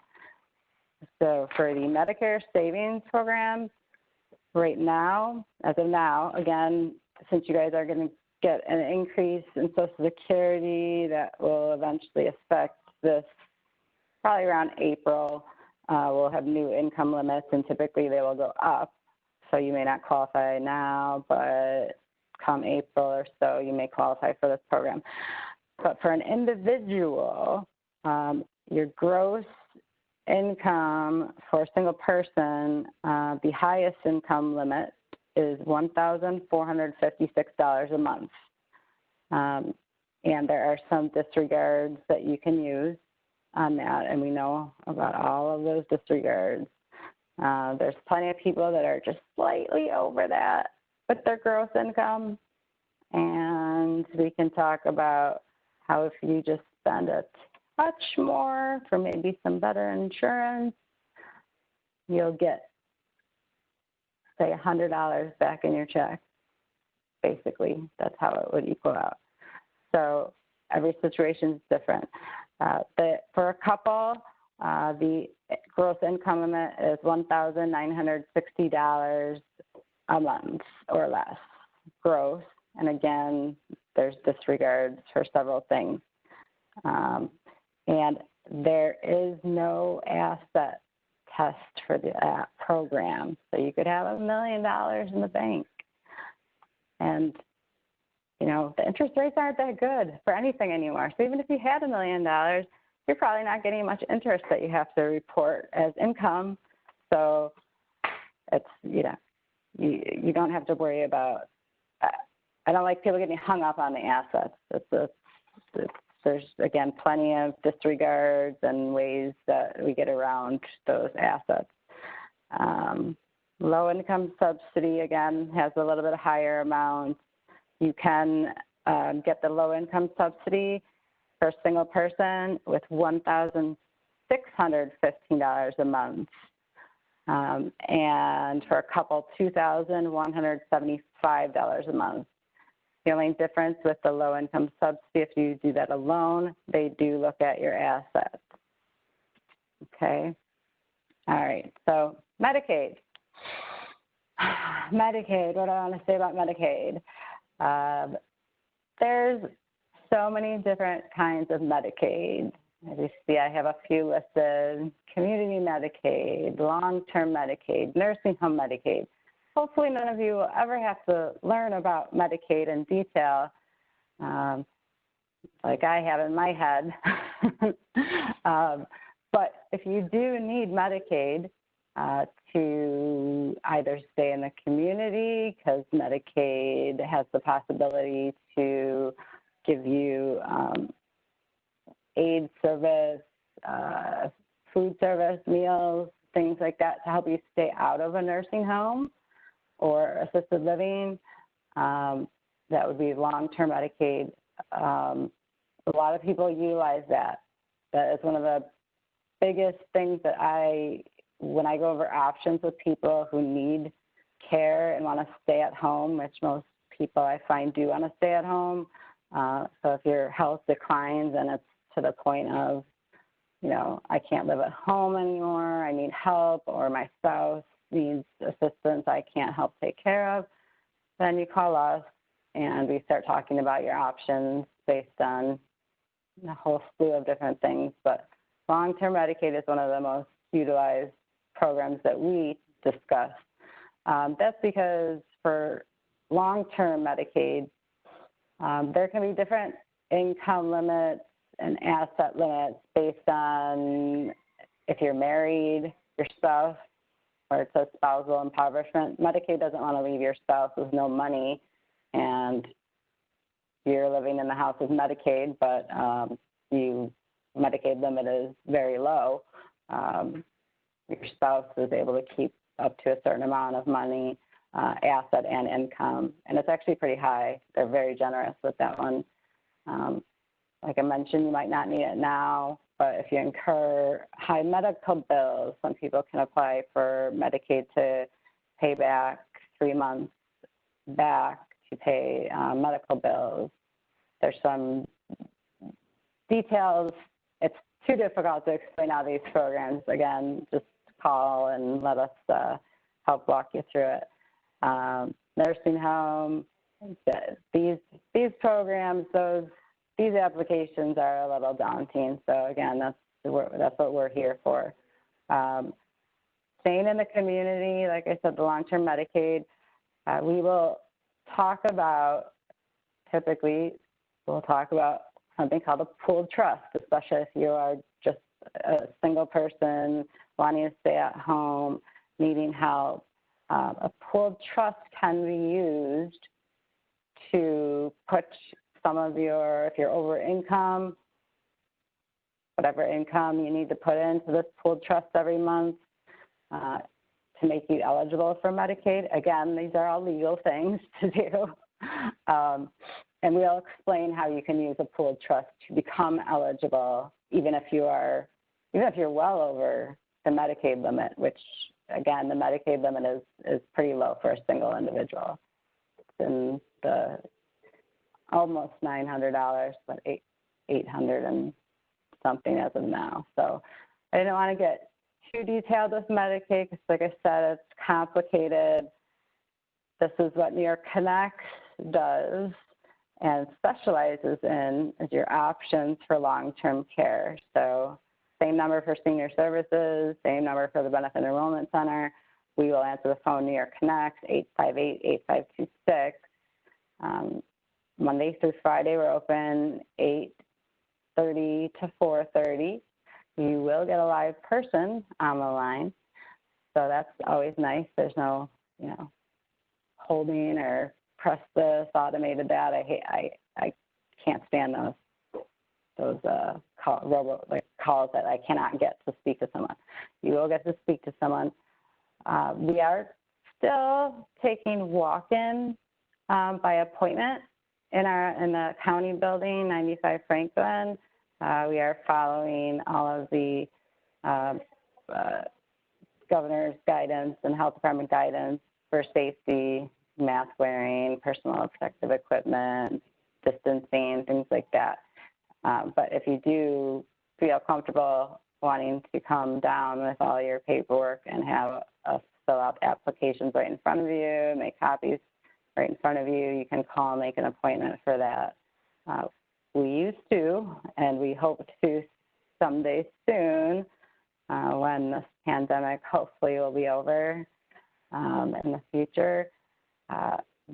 So for the Medicare Savings Program, right now, as of now, again, since you guys are going to get an increase in Social Security that will eventually affect this probably around April, we'll have new income limits, and typically they will go up. So you may not qualify now, but come April or so, you may qualify for this program. But for an individual, your gross income for a single person, the highest income limit is $1,456 a month. And there are some disregards that you can use on that, and we know about all of those disregards. There's plenty of people that are just slightly over that with their gross income, and And we can talk about how if you just spend a touch more for maybe some better insurance, you'll get, say, $100 back in your check. Basically, that's how it would equal out. So every situation is different. For a couple, the gross income limit is $1,960 a month or less gross. And again, there's disregards for several things. And there is no asset test for the program. So you could have $1 million in the bank. And, you know, the interest rates aren't that good for anything anymore. So even if you had $1 million, you're probably not getting much interest that you have to report as income. So it's, you know, you don't have to worry about, I don't like people getting hung up on the assets. There's, again, plenty of disregards and ways that we get around those assets. Low income subsidy, again, has a little bit higher amount. You can get the low income subsidy for a single person with $1,615 a month. And for a couple, $2,175 a month. The only difference with the low income subsidy, if you do that alone, they do look at your assets. Okay. All right. So Medicaid. Medicaid, what do I want to say about Medicaid? There's so many different kinds of Medicaid. As you see, I have a few listed: community Medicaid, long-term Medicaid, nursing home Medicaid. Hopefully none of you will ever have to learn about Medicaid in detail, like I have in my head. But if you do need Medicaid to either stay in the community, because Medicaid has the possibility to give you aid service, food service, meals, things like that to help you stay out of a nursing home or assisted living, that would be long-term Medicaid. A lot of people utilize that. That is one of the biggest things that when I go over options with people who need care and want to stay at home, which most people I find do want to stay at home. So if your health declines and it's to the point of, you know, I can't live at home anymore, I need help, or my spouse needs assistance I can't help take care of, then you call us and we start talking about your options based on a whole slew of different things. But long-term Medicaid is one of the most utilized programs that we discuss. That's because for long-term Medicaid, there can be different income limits and asset limits based on if you're married, your spouse, or it says spousal impoverishment. Medicaid doesn't want to leave your spouse with no money, and you're living in the house with Medicaid, but Medicaid limit is very low. Your spouse is able to keep up to a certain amount of money, asset and income, and it's actually pretty high. They're very generous with that one. Like I mentioned, you might not need it now, but if you incur high medical bills, some people can apply for Medicaid to pay back 3 months back to pay medical bills. There's some details. It's too difficult to explain all these programs. Again, just call and let us help walk you through it. Nursing home, these programs, these applications are a little daunting. So again, that's what we're here for. Staying in the community, like I said, the long-term Medicaid, we will talk about, typically, we'll talk about something called a pooled trust, especially if you are just a single person wanting to stay at home, needing help. A pooled trust can be used to put some of if you're over income, whatever income you need to put into this pooled trust every month to make you eligible for Medicaid. Again, these are all legal things to do. and we'll explain how you can use a pooled trust to become eligible, even if you're well over the Medicaid limit, which again, the Medicaid limit is pretty low for a single individual. It's in the almost $900, but 800 and something as of now. So I didn't want to get too detailed with Medicaid because, like I said, it's complicated. This is what New York Connects does and specializes in is your options for long-term care. So same number for senior services, same number for the Benefit Enrollment Center. We will answer the phone, New York Connects, 858-8526. Monday through Friday, we're open 8:30 to 4:30. You will get a live person on the line, so that's always nice. There's no, holding or press this, automated that. I can't stand those calls that I cannot get to speak to someone. You will get to speak to someone. We are still taking walk-in by appointment in the county building, 95 Franklin. We are following all of the governor's guidance and health department guidance for safety, mask wearing, personal protective equipment, distancing, things like that. But if you do feel comfortable wanting to come down with all your paperwork and have us fill out applications right in front of you, make copies right in front of you, you can call and make an appointment for that. We used to, and we hope to someday soon, when this pandemic hopefully will be over in the future,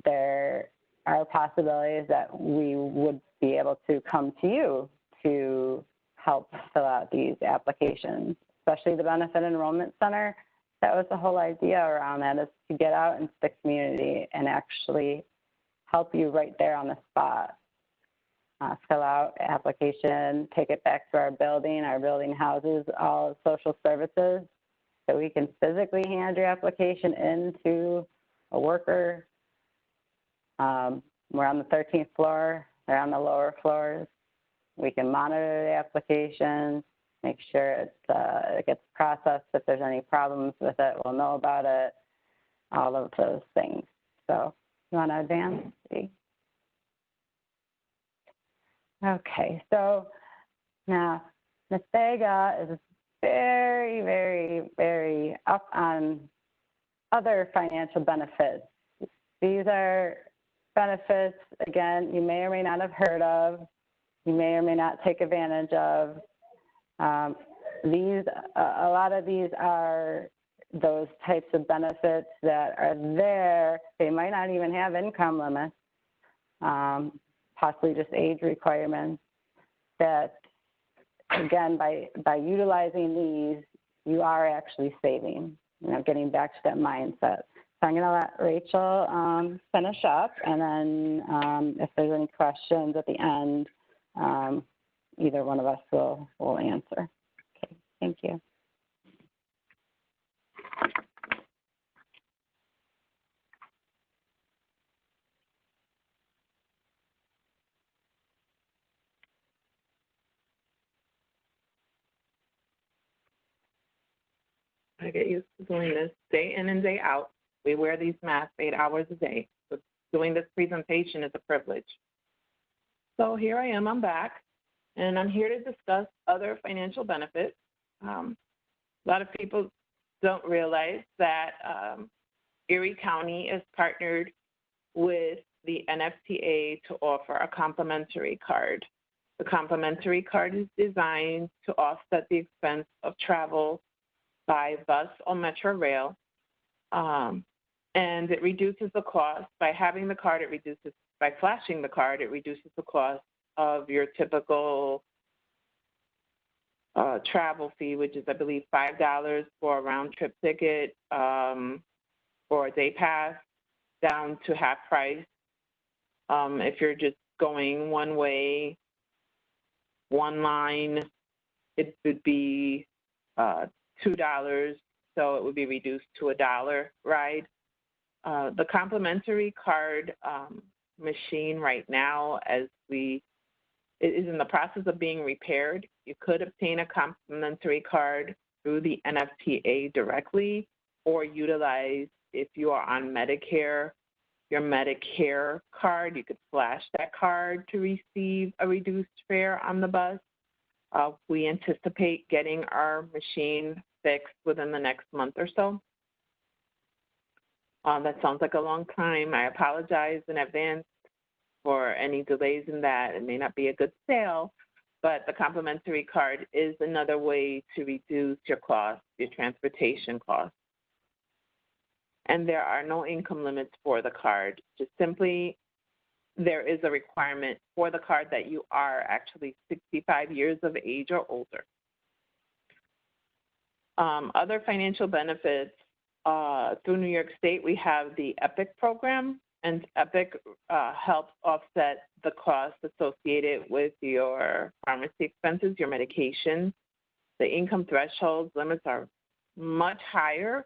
there are possibilities that we would be able to come to you to help fill out these applications, especially the Benefit Enrollment Center. That was the whole idea around that, is to get out into the community and actually help you right there on the spot. Fill out application, take it back to our building houses all social services, so we can physically hand your application into a worker. We're on the 13th floor, they're on the lower floors. We can monitor the application, make sure it gets processed. If there's any problems with it, we'll know about it, all of those things. So you want to advance? Okay, so now Ms. Vega is very, very, very up on other financial benefits. These are benefits, again, you may or may not have heard of, you may or may not take advantage of. A lot of these are those types of benefits that are there. They might not even have income limits, possibly just age requirements, that, again, by utilizing these, you are actually saving, getting back to that mindset. So I'm going to let Rachael finish up, and then if there's any questions at the end, either one of us will answer. Okay, thank you. I get used to doing this day in and day out. We wear these masks 8 hours a day. So doing this presentation is a privilege. So here I am, I'm back, and I'm here to discuss other financial benefits. A lot of people don't realize that Erie County is partnered with the NFTA to offer a complimentary card. The complimentary card is designed to offset the expense of travel by bus or Metro Rail, and it reduces the cost. By having the card, by flashing the card, it reduces the cost of your typical travel fee, which is, I believe, $5 for a round trip ticket or a day pass, down to half price. If you're just going one way, one line, it would be $2, so it would be reduced to $1 ride. The complimentary card machine right now, as it is in the process of being repaired. You could obtain a complimentary card through the NFTA directly, or utilize, if you are on Medicare, your Medicare card. You could flash that card to receive a reduced fare on the bus. We anticipate getting our machine fixed within the next month or so. That sounds like a long time. I apologize in advance for any delays in that. It may not be a good sale, but the complimentary card is another way to reduce your costs, your transportation costs. And there are no income limits for the card. Just simply, there is a requirement for the card that you are actually 65 years of age or older. Other financial benefits, through New York State, we have the EPIC program, and EPIC helps offset the costs associated with your pharmacy expenses, your medication. The income threshold limits are much higher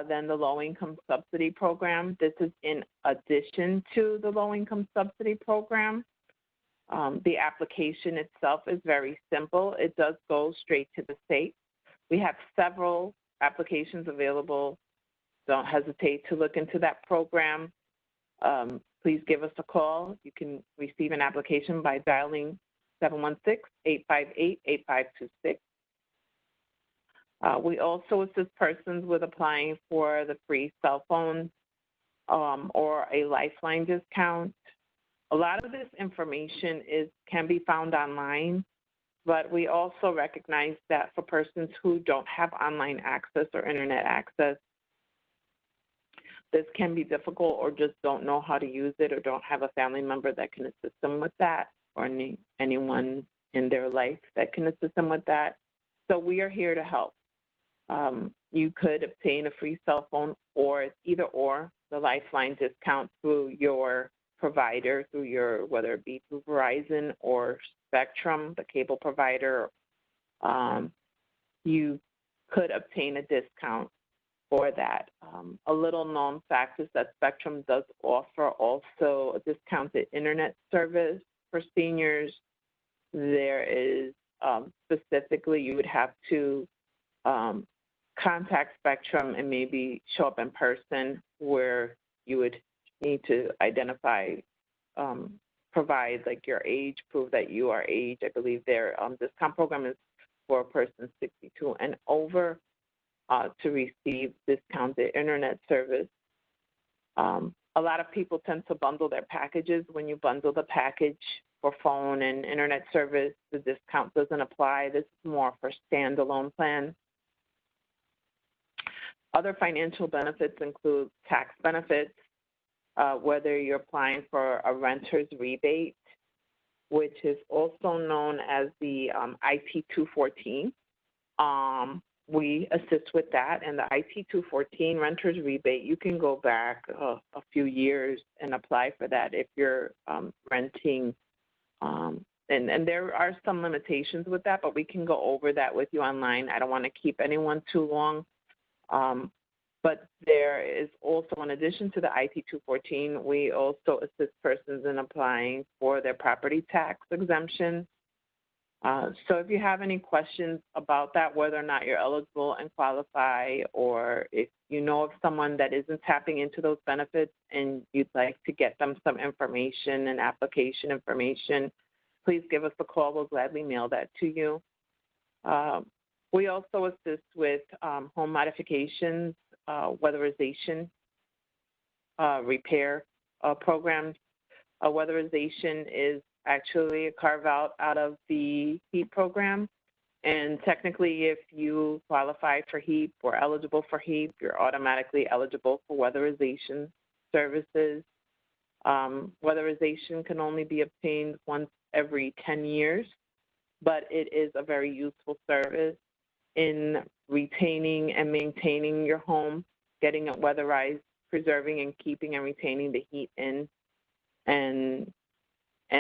than the low-income subsidy program. This is in addition to the low-income subsidy program. The application itself is very simple. It does go straight to the state. We have several applications available. Don't hesitate to look into that program. Please give us a call. You can receive an application by dialing 716-858-8526. We also assist persons with applying for the free cell phone or a lifeline discount. A lot of this information can be found online, but we also recognize that for persons who don't have online access or internet access, this can be difficult, or just don't know how to use it, or don't have a family member that can assist them with that, or anyone in their life that can assist them with that. So we are here to help. You could obtain a free cell phone, or either or, the lifeline discount through your provider, whether it be through Verizon or Spectrum, the cable provider. You could obtain a discount for that. A little known fact is that Spectrum does offer also a discounted internet service for seniors. There is specifically, you would have to contact Spectrum and maybe show up in person, where you would need to identify, provide like your age, prove that you are age. I believe their discount program is for a person 62 and over to receive discounted internet service. A lot of people tend to bundle their packages. When you bundle the package for phone and internet service, the discount doesn't apply. This is more for standalone plans. Other financial benefits include tax benefits, whether you're applying for a renter's rebate, which is also known as the IT-214. We assist with that, and the IT-214 renter's rebate, you can go back a few years and apply for that if you're renting. And there are some limitations with that, but we can go over that with you online. I don't want to keep anyone too long. But there is also, in addition to the IT-214, we also assist persons in applying for their property tax exemption. So if you have any questions about that, whether or not you're eligible and qualify, or if you know of someone that isn't tapping into those benefits and you'd like to get them some information and application information, please give us a call. We'll gladly mail that to you. We also assist with home modifications, weatherization, repair programs. Weatherization is actually a carve out of the HEAP program. And technically, if you qualify for HEAP or eligible for HEAP, you're automatically eligible for weatherization services. Weatherization can only be obtained once every 10 years, but it is a very useful service in retaining and maintaining your home, getting it weatherized, preserving and keeping and retaining the heat in, and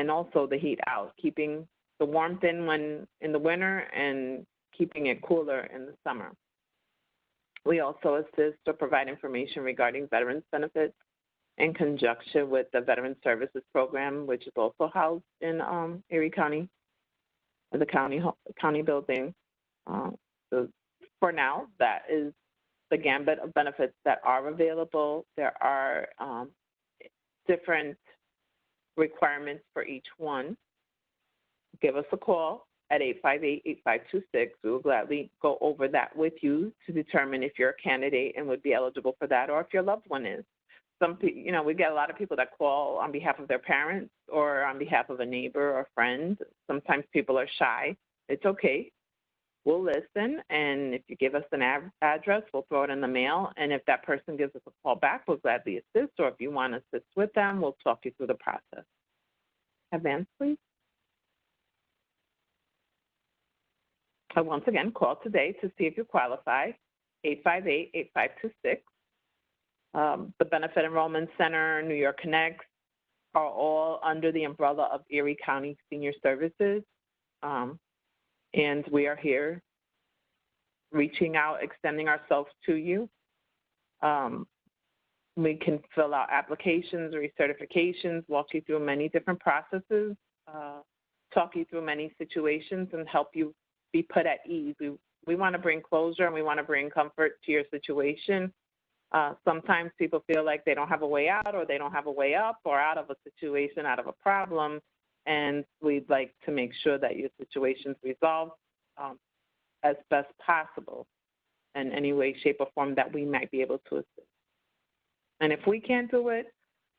also the heat out, keeping the warmth in the winter and keeping it cooler in the summer. We also assist or provide information regarding veterans benefits in conjunction with the Veteran Services Program, which is also housed in Erie County, the county building. So for now, that is the gambit of benefits that are available. There are different requirements for each one. Give us a call at 858-8526. We will gladly go over that with you to determine if you're a candidate and would be eligible for that, or if your loved one is. We get a lot of people that call on behalf of their parents or on behalf of a neighbor or friend. Sometimes people are shy. It's okay. We'll listen, and if you give us an address, we'll throw it in the mail. And if that person gives us a call back, we'll gladly assist. Or if you want to assist with them, we'll talk you through the process. Advance, please. So once again, call today to see if you qualify, 858-8526. The Benefit Enrollment Center, New York Connects are all under the umbrella of Erie County Senior Services. And we are here reaching out, extending ourselves to you. We can fill out applications, recertifications, walk you through many different processes, talk you through many situations, and help you be put at ease. We want to bring closure, and we want to bring comfort to your situation. Sometimes people feel like they don't have a way out, or they don't have a way up, or out of a situation, out of a problem. And we'd like to make sure that your situation's resolved as best possible in any way, shape, or form that we might be able to assist. And if we can't do it,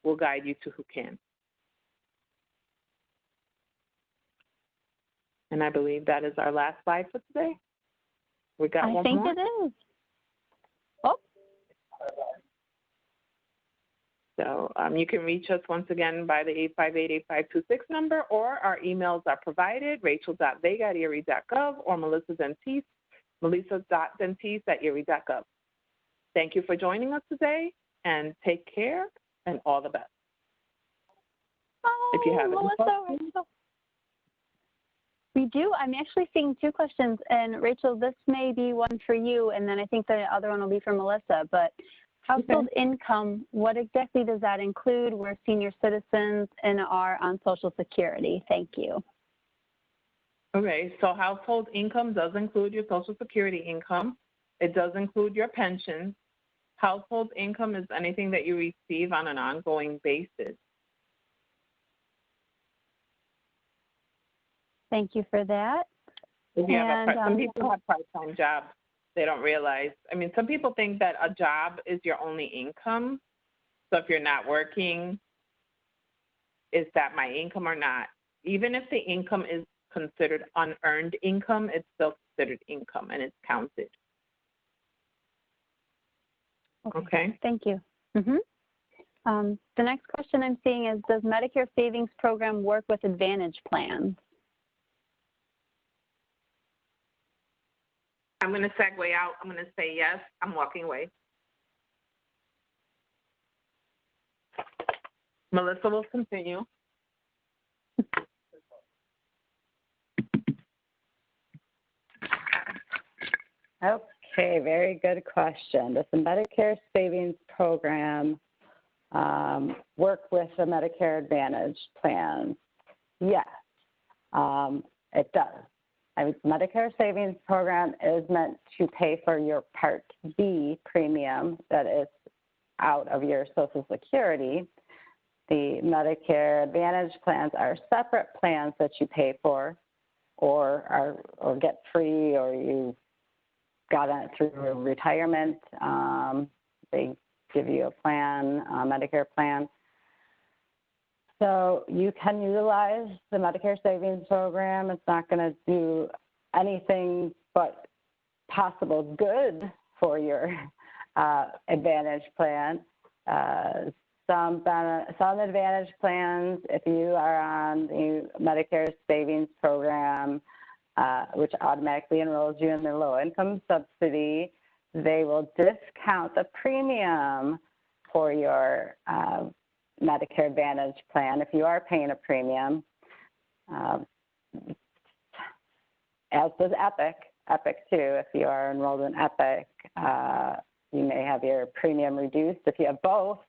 we'll guide you to who can. And I believe that is our last slide for today. We got one more. I think it is. Oh. So you can reach us once again by the 858-8526 number, or our emails are provided, rachel.vega@erie.gov, or Melissa Dentice, melissa.dentice@erie.gov. Thank you for joining us today, and take care, and all the best. Oh, if you have Melissa, we do. I'm actually seeing two questions, and Rachel, this may be one for you, and then I think the other one will be for Melissa, but household income, what exactly does that include? We're senior citizens and are on Social Security. Thank you. Okay, so household income does include your Social Security income. It does include your pension. Household income is anything that you receive on an ongoing basis. Thank you for that. If you have some people have part-time jobs. They don't realize. I mean, some people think that a job is your only income. So if you're not working, is that my income or not? Even if the income is considered unearned income, it's still considered income and it's counted. Okay. Thank you. The next question I'm seeing is, does Medicare Savings Program work with Advantage plans? I'm going to segue out. I'm going to say yes. I'm walking away. Melissa will continue. Okay, very good question. Does the Medicare Savings Program work with the Medicare Advantage plan? Yes, it does. The Medicare Savings Program is meant to pay for your Part B premium that is out of your Social Security. The Medicare Advantage plans are separate plans that you pay for or get free, or you got it through retirement. They give you a plan, a Medicare plan. So you can utilize the Medicare Savings Program. It's not going to do anything but possible good for your Advantage plan. Some Advantage plans, if you are on the Medicare Savings Program, which automatically enrolls you in the low-income subsidy, they will discount the premium for your Medicare Advantage plan if you are paying a premium, as does Epic too. If you are enrolled in Epic, you may have your premium reduced. If you have both,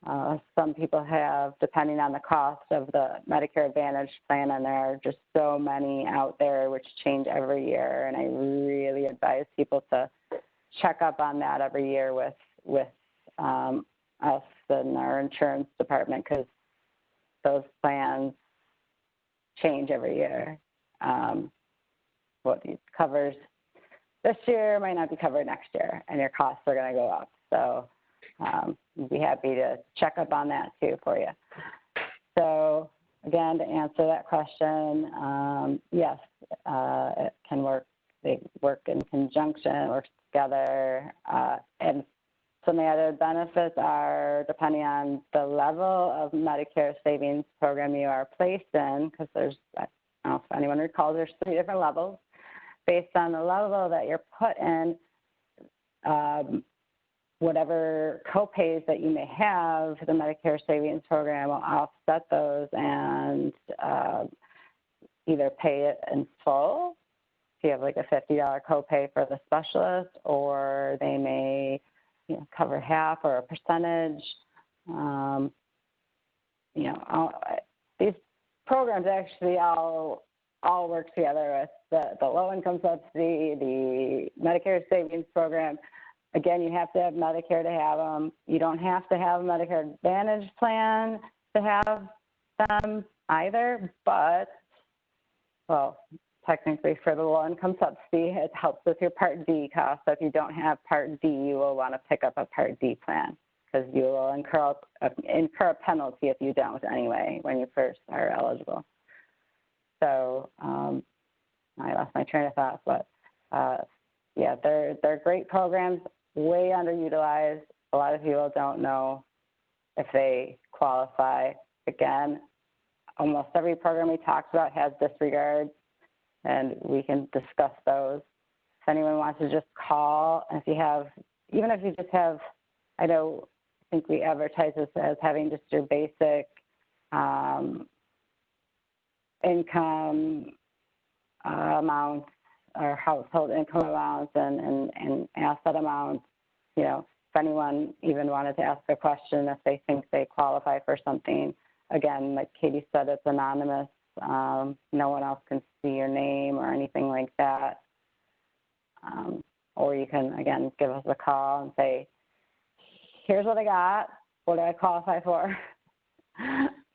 Some people have, depending on the cost of the Medicare Advantage plan, and there are just so many out there which change every year. And I really advise people to check up on that every year with us and our insurance department, because those plans change every year. What it covers this year might not be covered next year, and your costs are going to go up. So we'd be happy to check up on that too for you. So again, to answer that question, yes, it can work. They work in conjunction, work together, and some of the other benefits are depending on the level of Medicare Savings Program you are placed in, because there's, I don't know if anyone recalls, there's 3 different levels. Based on the level that you're put in, whatever copays that you may have, the Medicare Savings Program will offset those and either pay it in full, if you have like a $50 copay for the specialist, or they may cover half or a percentage. These programs actually all work together with the low-income subsidy, the Medicare Savings Program. Again, you have to have Medicare to have them. You don't have to have a Medicare Advantage plan to have them either, but, well, technically for the low-income subsidy, it helps with your Part D cost. So if you don't have Part D, you will want to pick up a Part D plan, because you will incur a penalty if you don't anyway when you first are eligible. So I lost my train of thought, but yeah, they're great programs, way underutilized. A lot of people don't know if they qualify. Again, almost every program we talked about has disregards, and we can discuss those. If anyone wants to just call, and if you have, even if you just have, I think we advertise this as having just your basic income amounts or household income amounts and asset amounts. If anyone even wanted to ask a question, if they think they qualify for something, again, like Katie said, it's anonymous. No one else can see your name or anything like that. Or you can, again, give us a call and say, here's what I got. What do I qualify for?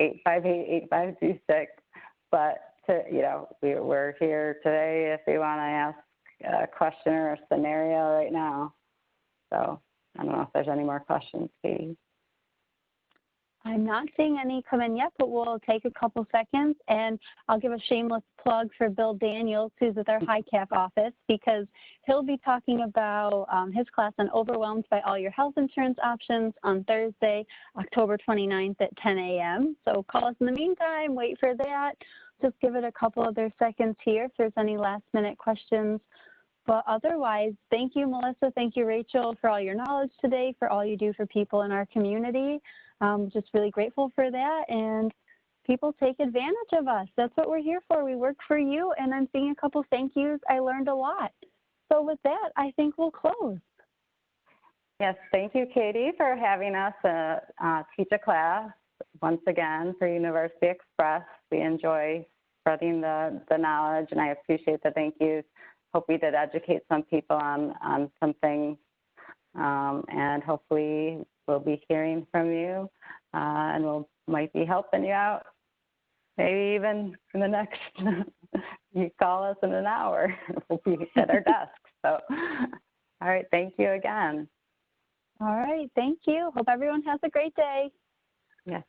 858-8526. But, we're here today if you want to ask a question or a scenario right now. So I don't know if there's any more questions, Katie. I'm not seeing any come in yet, but we'll take a couple seconds, and I'll give a shameless plug for Bill Daniels, who's with our HICAP office, because he'll be talking about his class on Overwhelmed by All Your Health Insurance Options on Thursday, October 29th at 10 a.m. So call us in the meantime, wait for that. Just give it a couple other seconds here if there's any last-minute questions. But otherwise, thank you, Melissa. Thank you, Rachel, for all your knowledge today, for all you do for people in our community. Just really grateful for that. And people take advantage of us. That's what we're here for. We work for you. And I'm seeing a couple thank yous. I learned a lot. So with that, I think we'll close. Yes, thank you, Katie, for having us teach a class once again for University Express. We enjoy spreading the knowledge, and I appreciate the thank yous. Hope we did educate some people on some things, and hopefully we'll be hearing from you, and might be helping you out. Maybe even in the next, you call us in an hour, we'll be at our desk. So, all right, thank you again. All right, thank you. Hope everyone has a great day. Yes.